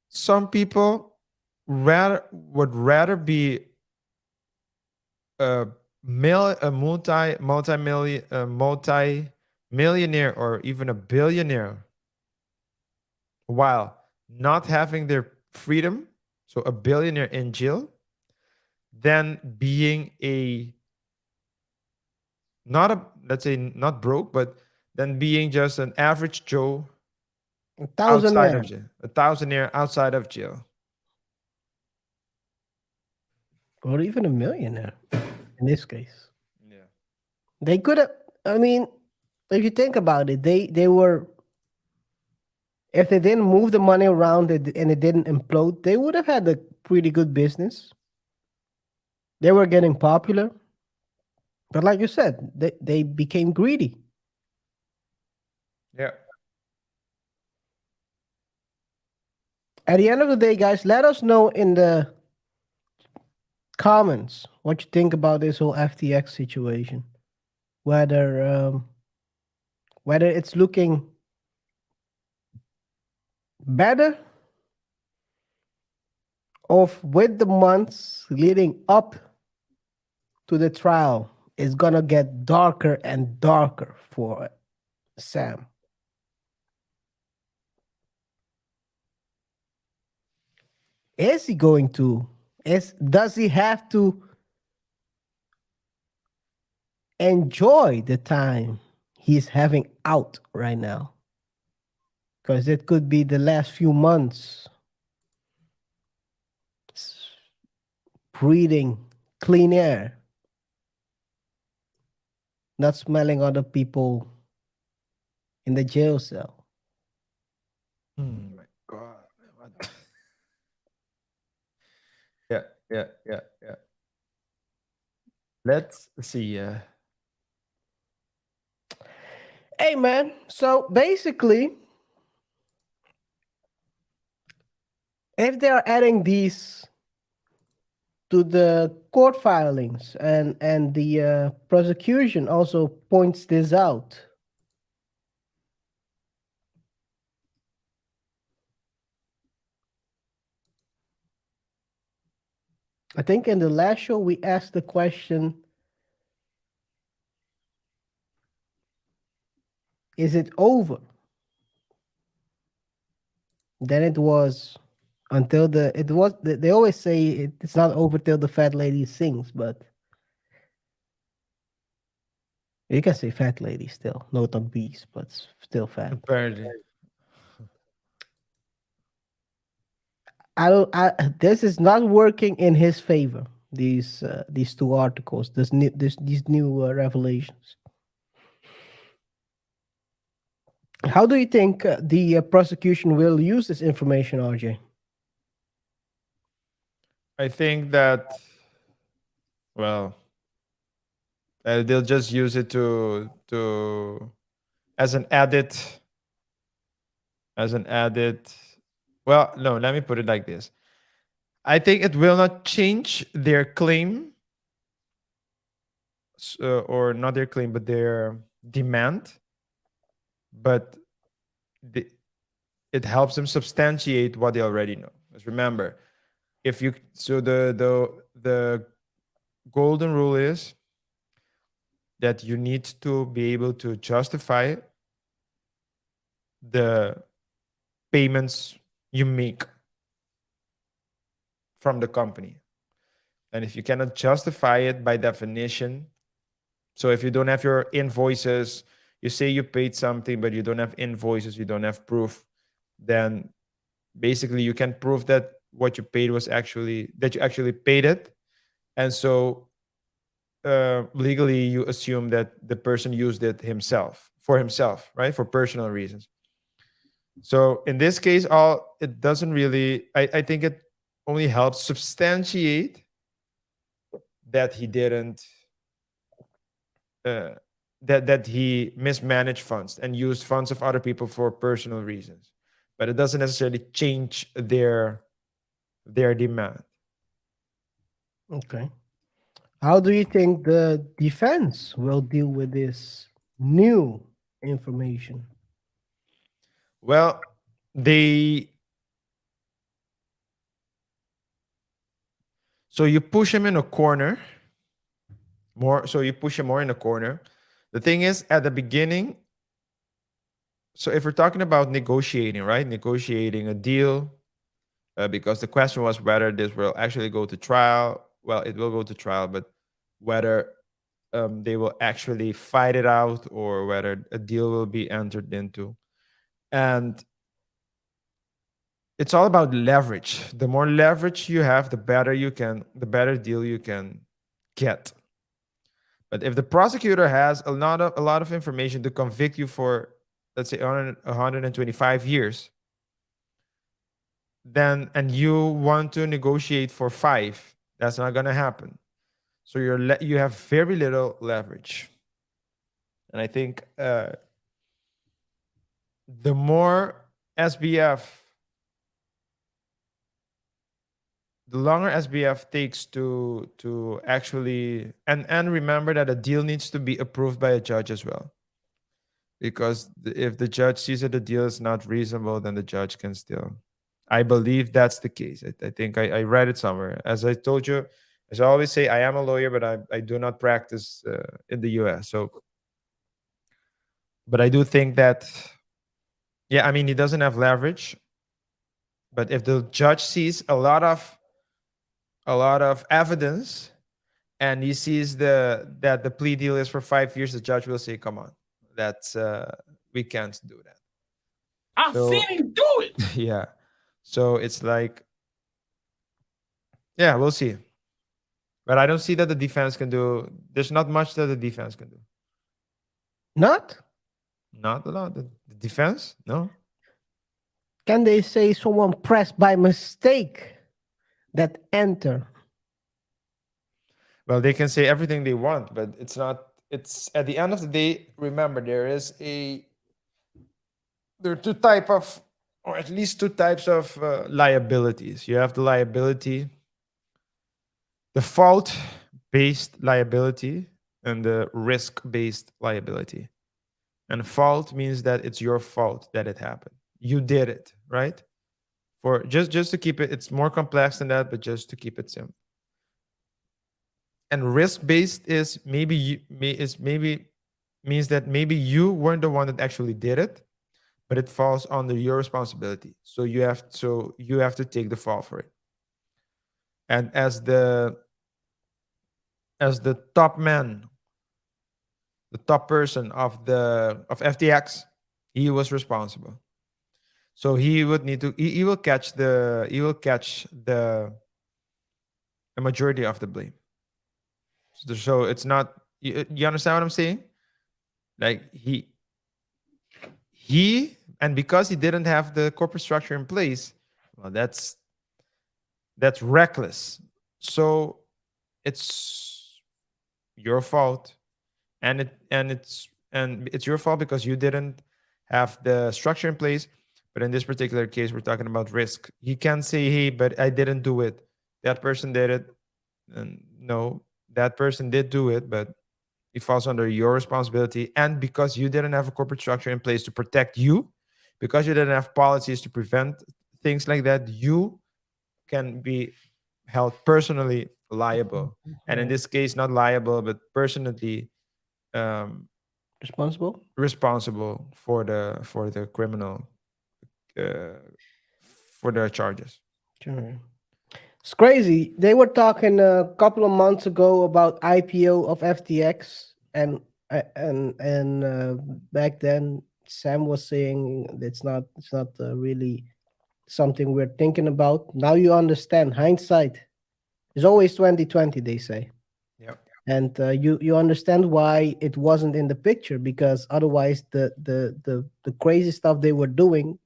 [SPEAKER 1] some people would rather be a multi-millionaire or even a billionaire while not having their freedom, so a billionaire in jail, than being let's say not broke, but then being just an average Joe outside of jail, a thousandaire outside of jail.
[SPEAKER 2] Or even a millionaire in this case.
[SPEAKER 1] Yeah.
[SPEAKER 2] They could have, I mean, if you think about it, they were, if they didn't move the money around and it didn't implode, they would have had a pretty good business. They were getting popular. But like you said, they became greedy.
[SPEAKER 1] Yeah.
[SPEAKER 2] At the end of the day, guys, let us know in the comments what you think about this whole FTX situation. Whether it's looking better, or with the months leading up to the trial, it's gonna get darker and darker for Sam. Is he going to? Does he have to enjoy the time he's having out right now? Because it could be the last few months breathing clean air, not smelling other people in the jail cell.
[SPEAKER 1] Oh my God. What? Yeah. Let's see.
[SPEAKER 2] Hey, man. So basically, if they are adding these to the court filings, and the prosecution also points this out, I think in the last show we asked the question, is it over? Then it was until they always say it's not over till the fat lady sings, but you can say fat lady still, not obese, but still fat.
[SPEAKER 1] Apparently.
[SPEAKER 2] This is not working in his favor. These two articles, these new revelations. How do you think the prosecution will use this information, RJ?
[SPEAKER 1] I think that, well, they'll just use it to as an added. Well, no, let me put it like this. I think it will not change their claim, or not their claim, but their demand. But it helps them substantiate what they already know. Because remember, if you the golden rule is that you need to be able to justify the payments you make from the company. And if you cannot justify it, by definition, so if you don't have your invoices, you say you paid something, but you don't have invoices, you don't have proof, then basically you can prove that what you paid was actually, that you actually paid it. And so legally you assume that the person used it for himself, right? For personal reasons. So in this case, it doesn't really, I think it only helps substantiate that he didn't, that he mismanaged funds and used funds of other people for personal reasons. But it doesn't necessarily change their demand.
[SPEAKER 2] Okay. How do you think the defense will deal with this new information?
[SPEAKER 1] Well, so you push him in a corner more. So you push him more in a corner. The thing is, at the beginning, so if we're talking about negotiating, right? Negotiating a deal, because the question was whether this will actually go to trial. Well, it will go to trial, but whether they will actually fight it out or whether a deal will be entered into. And it's all about leverage. The more leverage you have, the better deal you can get. But if the prosecutor has a lot of information to convict you for, let's say, 125 years, then, and you want to negotiate for 5, that's not going to happen. So you have very little leverage. And I think the more SBF, the longer SBF takes to actually, and remember that a deal needs to be approved by a judge as well. Because if the judge sees that the deal is not reasonable, then the judge can still. I believe that's the case. I think I read it somewhere. As I told you, as I always say, I am a lawyer, but I do not practice in the US. So, but I do think that, yeah, I mean, he doesn't have leverage. But if the judge sees a lot of evidence and he sees that the plea deal is for 5 years, the judge will say, come on, that's we can't do that.
[SPEAKER 3] I've seen him do it.
[SPEAKER 1] Yeah. So it's like, yeah, we'll see. But I don't see that the defense can do. There's not much that the defense can do.
[SPEAKER 2] Not?
[SPEAKER 1] Not a lot. The defense? No.
[SPEAKER 2] Can they say someone pressed by mistake that enter?
[SPEAKER 1] Well, they can say everything they want, but it's not. It's at the end of the day. Remember, there are two type of, or at least two types of liabilities. You have the liability, the fault-based liability, and the risk-based liability. And fault means that it's your fault that it happened. You did it, right? For just to keep it, it's more complex than that, but just to keep it simple. And risk-based is maybe means that maybe you weren't the one that actually did it, but it falls under your responsibility. So you have to take the fall for it. And as the top man, the top person of FTX, he was responsible. So he would need to he will catch the majority of the blame. So it's not, you understand what I'm saying? Like he and because he didn't have the corporate structure in place, well, that's reckless. So it's your fault, and it's your fault because you didn't have the structure in place. But in this particular case, we're talking about risk. He can't say, "Hey, but I didn't do it. That person did it." And no, that person did do it, but it falls under your responsibility. And because you didn't have a corporate structure in place to protect you, because you didn't have policies to prevent things like that, you can be held personally liable. And in this case, not liable, but personally
[SPEAKER 2] Responsible?
[SPEAKER 1] for the criminal, for the charges.
[SPEAKER 2] Sure. It's crazy. They were talking a couple of months ago about IPO of FTX, and back then Sam was saying it's not really something we're thinking about. Now you understand. Hindsight is always 2020, they say.
[SPEAKER 1] Yep.
[SPEAKER 2] And you understand why it wasn't in the picture, because otherwise the crazy stuff they were doing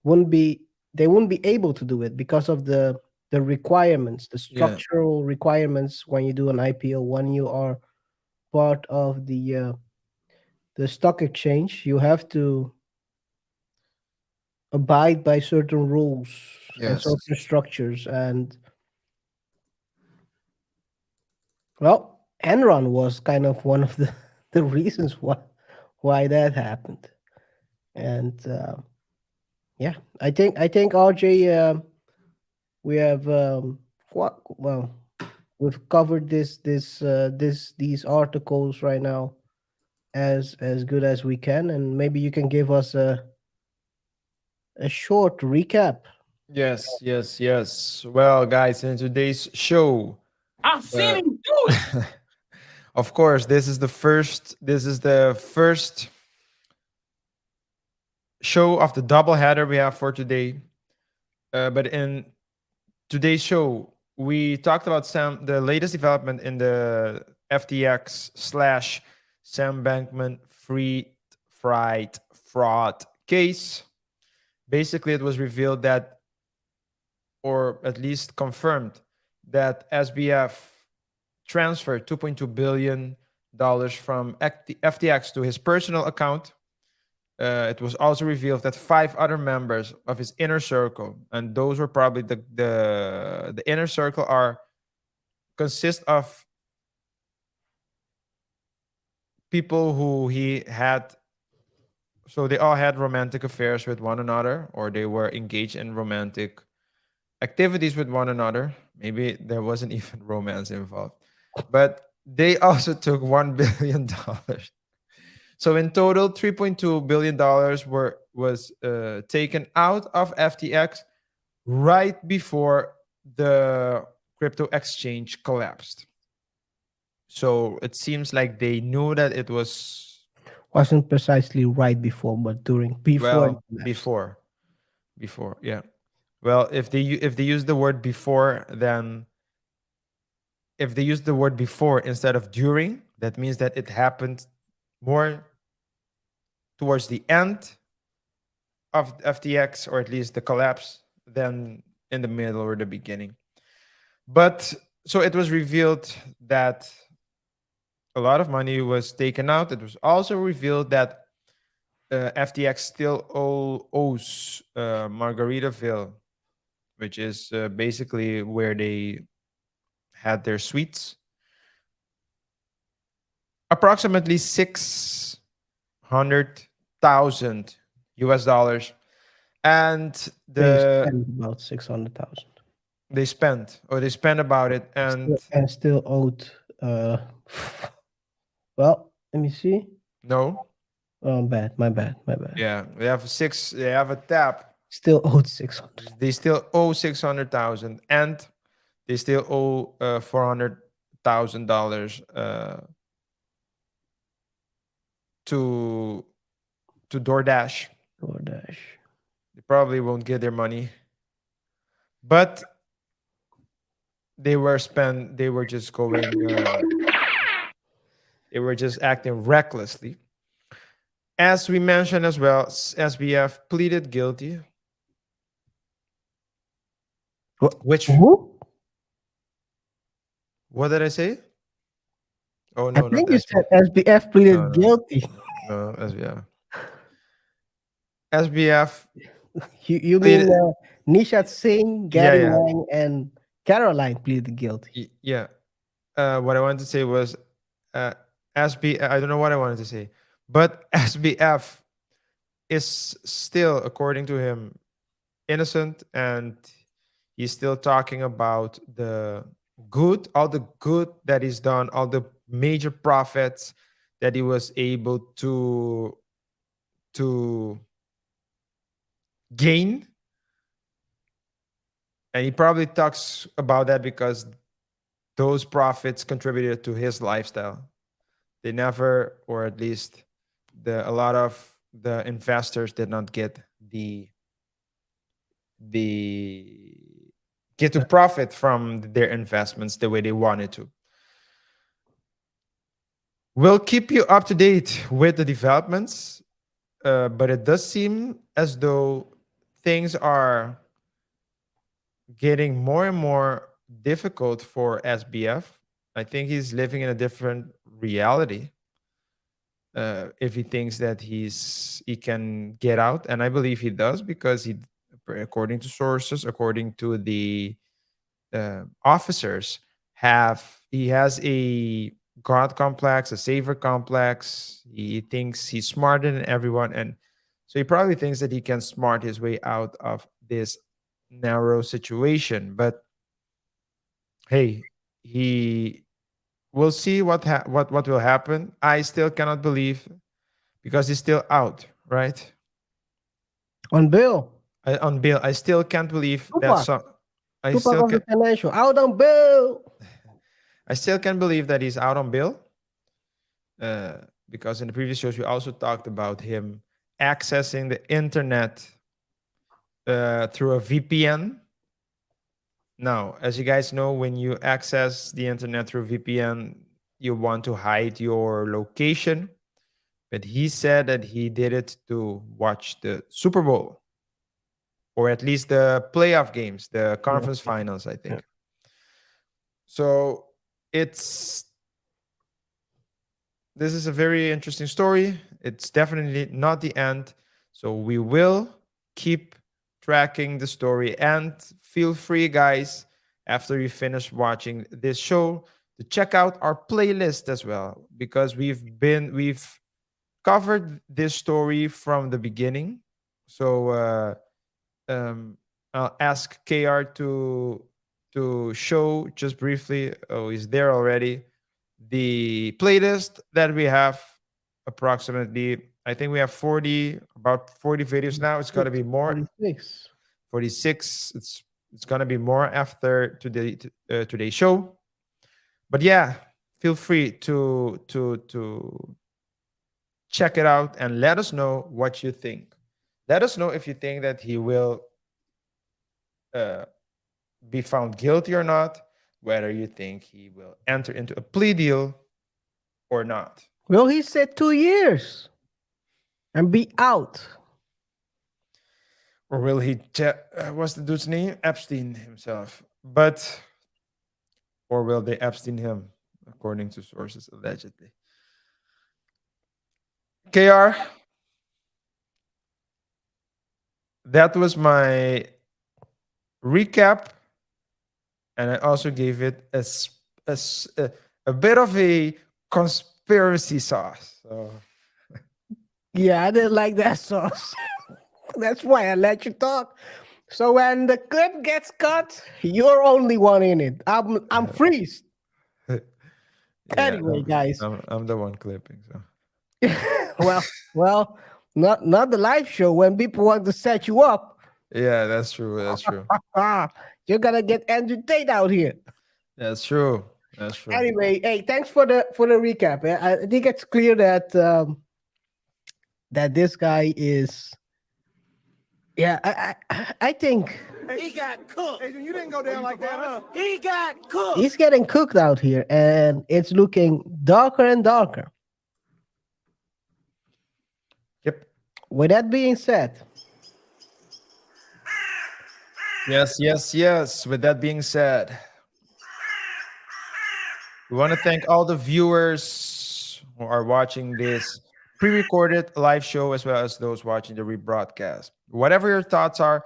[SPEAKER 2] wouldn't be able to do it because of the requirements, the
[SPEAKER 1] Yeah.
[SPEAKER 2] structural requirements when you do an IPO. When you are part of the stock exchange, you have to abide by certain rules and
[SPEAKER 1] Yes.
[SPEAKER 2] certain structures. And well, Enron was kind of one of the reasons why that happened. And yeah, I think RJ, we have we've covered these articles right now as good as we can, and maybe you can give us a short recap.
[SPEAKER 1] Yes, yes, yes. Well, guys, in today's show,
[SPEAKER 3] I've seen him do it.
[SPEAKER 1] of course, this is the first show of the double header we have for today. But in today's show, we talked about the latest development in the FTX slash Sam Bankman-Fried fraud case. Basically, it was revealed that, or at least confirmed, that SBF transferred $2.2 billion from FTX to his personal account. It was also revealed that 5 other members of his inner circle, and those were probably the inner circle, consist of people who he had. So they all had romantic affairs with one another, or they were engaged in romantic activities with one another. Maybe there wasn't even romance involved, but they also took $1 billion. So in total, $3.2 billion was taken out of FTX right before the crypto exchange collapsed. So it seems like they knew that it
[SPEAKER 2] Wasn't precisely right before, but before.
[SPEAKER 1] well before, yeah. Well, if they use the word before, then if they use the word before instead of during, that means that it happened more towards the end of FTX, or at least the collapse, than in the middle or the beginning. But so it was revealed that a lot of money was taken out. It was also revealed that FTX still owes Margaritaville, which is basically where they had their suites, approximately 600,000 US dollars. And
[SPEAKER 2] They
[SPEAKER 1] the
[SPEAKER 2] spent about 600,000.
[SPEAKER 1] they spent about it, and
[SPEAKER 2] Still owed. Well, let me see.
[SPEAKER 1] no,
[SPEAKER 2] Oh, my bad.
[SPEAKER 1] yeah, they have a tap.
[SPEAKER 2] Still owed 600.
[SPEAKER 1] They still owe 600,000, and they still owe $400,000 to DoorDash.
[SPEAKER 2] DoorDash.
[SPEAKER 1] They probably won't get their money, but they were just going. They were just acting recklessly. As we mentioned as well, SBF pleaded guilty. Which
[SPEAKER 2] Who?
[SPEAKER 1] what did I say? Oh
[SPEAKER 2] I
[SPEAKER 1] no,
[SPEAKER 2] think
[SPEAKER 1] not
[SPEAKER 2] you said SBF pleaded
[SPEAKER 1] No, no.
[SPEAKER 2] guilty.
[SPEAKER 1] No, SBF. SBF
[SPEAKER 2] You
[SPEAKER 1] pleaded.
[SPEAKER 2] mean Nishat Singh,
[SPEAKER 1] Yeah,
[SPEAKER 2] Gary
[SPEAKER 1] yeah.
[SPEAKER 2] Wang, and Caroline pleaded guilty.
[SPEAKER 1] Yeah. What I wanted to say was SB. I don't know what I wanted to say, but SBF is still, according to him, innocent, and he's still talking about all the good that he's done, all the major profits that he was able to gain. And he probably talks about that because those profits contributed to his lifestyle. They never, or at least a lot of the investors did not get to profit from their investments the way they wanted to. We'll keep you up to date with the developments, but it does seem as though things are getting more and more difficult for SBF. I think he's living in a different reality. If he thinks that he can get out, and I believe he does, because according to sources, according to the officers, he has a god complex, a savior complex. He thinks he's smarter than everyone, and so he probably thinks that he can smart his way out of this narrow situation. But hey, we'll see what will happen. I still cannot believe, because he's still out, right?
[SPEAKER 2] On bail.
[SPEAKER 1] On bail. I still can't believe that
[SPEAKER 2] Tupac.
[SPEAKER 1] I
[SPEAKER 2] Tupac
[SPEAKER 1] still
[SPEAKER 2] of the
[SPEAKER 1] can
[SPEAKER 2] financial. Out on bail.
[SPEAKER 1] I still can't believe that he's out on bail. Because in the previous shows we also talked about him accessing the internet through a VPN. Now, as you guys know, when you access the internet through VPN, you want to hide your location. But he said that he did it to watch the Super Bowl, or at least the playoff games, the conference finals, I think. So this is a very interesting story. It's definitely not the end. So we will keep tracking the story, and feel free, guys, after you finish watching this show, to check out our playlist as well, because we've covered this story from the beginning. So I'll ask KaiR to show just briefly. Oh, he's there already. The playlist that we have, approximately, I think we have about 40 videos now. It's got to be more.
[SPEAKER 2] 46.
[SPEAKER 1] 46. It's gonna be more after today's show. But yeah, feel free to check it out and let us know what you think. Let us know if you think that he will be found guilty or not, whether you think he will enter into a plea deal or not.
[SPEAKER 2] Well, he said 2 years. and be out.
[SPEAKER 1] Or will he? What's the dude's name? Epstein himself. Or will they Epstein him, according to sources allegedly? KR, that was my recap, and I also gave it a bit of a conspiracy sauce. So
[SPEAKER 2] Yeah, I didn't like that sauce. That's why I let you talk. So when the clip gets cut, you're only one in it. I'm freezed.
[SPEAKER 1] yeah,
[SPEAKER 2] Anyway, guys.
[SPEAKER 1] I'm the one clipping. So
[SPEAKER 2] well, not the live show when people want to set you up.
[SPEAKER 1] yeah, that's true. That's true.
[SPEAKER 2] You're gonna get Andrew Tate out here.
[SPEAKER 1] That's true. That's true.
[SPEAKER 2] Anyway, hey, thanks for the recap. I think it's clear that that this guy is. Yeah, I think
[SPEAKER 7] He got cooked.
[SPEAKER 4] You didn't go down like that, huh?
[SPEAKER 7] He got cooked.
[SPEAKER 2] he's getting cooked out here, and it's looking darker and darker.
[SPEAKER 1] Yep.
[SPEAKER 2] With that being said,
[SPEAKER 1] Yes. With that being said, we want to thank all the viewers who are watching this pre-recorded live show, as well as those watching the rebroadcast. Whatever your thoughts are,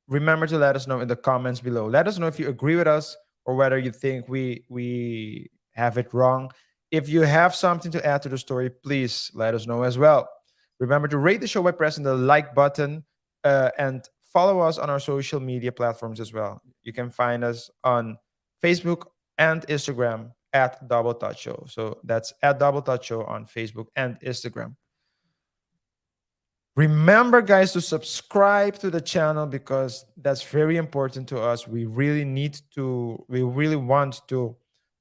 [SPEAKER 1] remember to let us know in the comments below. Let us know if you agree with us or whether you think we have it wrong. If you have something to add to the story, please let us know as well. Remember to rate the show by pressing the like button and follow us on our social media platforms as well. You can find us on Facebook and Instagram at Double Touch Show. So that's at Double Touch Show on Facebook and Instagram. Remember, guys, to subscribe to the channel because that's very important to us. We really want to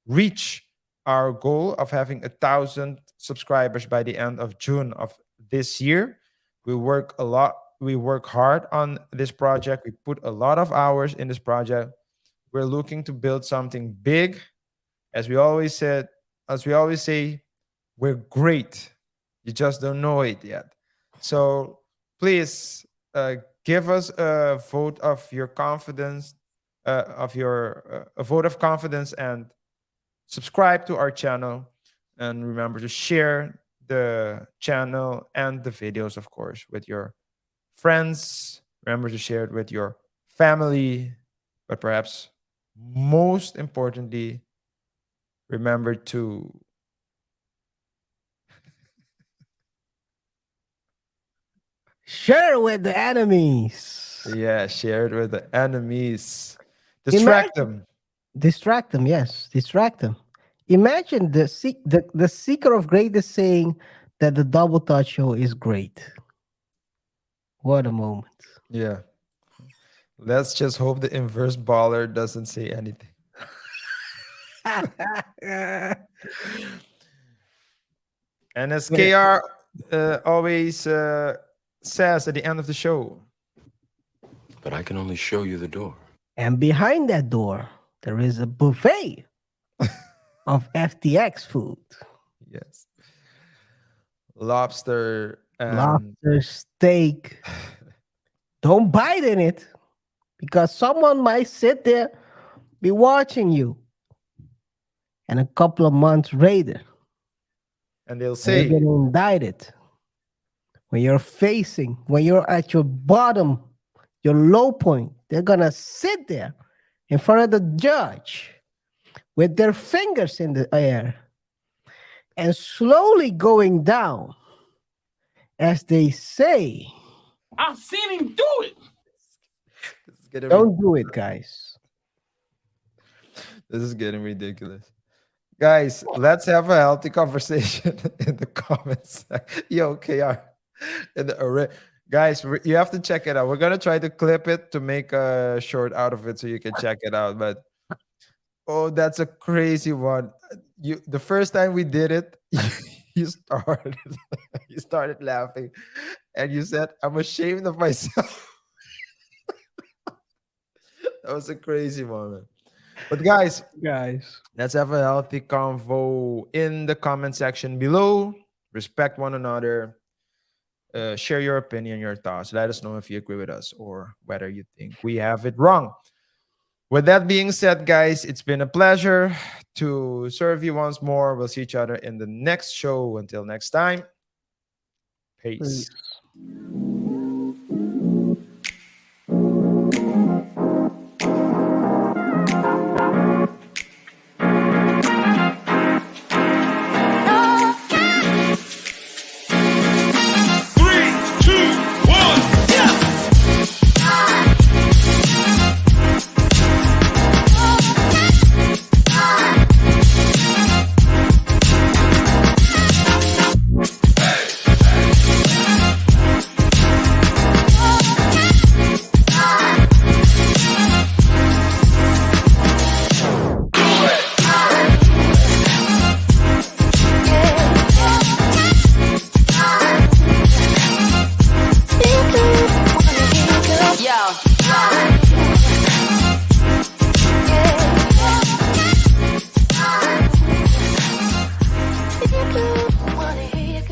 [SPEAKER 1] reach our goal of having 1,000 subscribers by the end of June of this year. We work a lot. We work hard on this project. We put a lot of hours in this project. We're looking to build something big. As we always say, we're great. You just don't know it yet. So please give us a vote of your confidence, a vote of confidence, and subscribe to our channel. And remember to share the channel and the videos, of course, with your friends. Remember to share it with your family, but perhaps most importantly, remember to
[SPEAKER 2] share with the enemies.
[SPEAKER 1] share it with the enemies. Distract them.
[SPEAKER 2] Distract them, yes. Distract them. Imagine the seeker of greatness saying that the Double Touch Show is great. What a moment.
[SPEAKER 1] Yeah. Let's just hope the inverse baller doesn't say anything. And as KR always says at the end of the show.
[SPEAKER 8] But I can only show you the door.
[SPEAKER 2] And behind that door, there is a buffet of FTX food.
[SPEAKER 1] Yes. Lobster and
[SPEAKER 2] Lobster, steak. Don't bite in it because someone might sit there, be watching you. And a couple of months later,
[SPEAKER 1] and they'll
[SPEAKER 2] you're
[SPEAKER 1] say,
[SPEAKER 2] getting indicted. When you're at your bottom, your low point, they're going to sit there in front of the judge with their fingers in the air and slowly going down as they say,
[SPEAKER 3] I've seen him do it.
[SPEAKER 2] don't do it, guys.
[SPEAKER 1] This is getting ridiculous. Guys, let's have a healthy conversation in the comments. Yo, KR. Guys, you have to check it out. We're going to try to clip it to make a short out of it so you can check it out. But, oh, that's a crazy one. The first time we did it, you started laughing. And you said, I'm ashamed of myself. That was a crazy moment. But guys, let's have a healthy convo in the comment section below. Respect one another. Share your opinion, your thoughts. Let us know if you agree with us or whether you think we have it wrong. With that being said, guys, it's been a pleasure to serve you once more. We'll see each other in the next show. Until next time, peace.
[SPEAKER 2] Peace.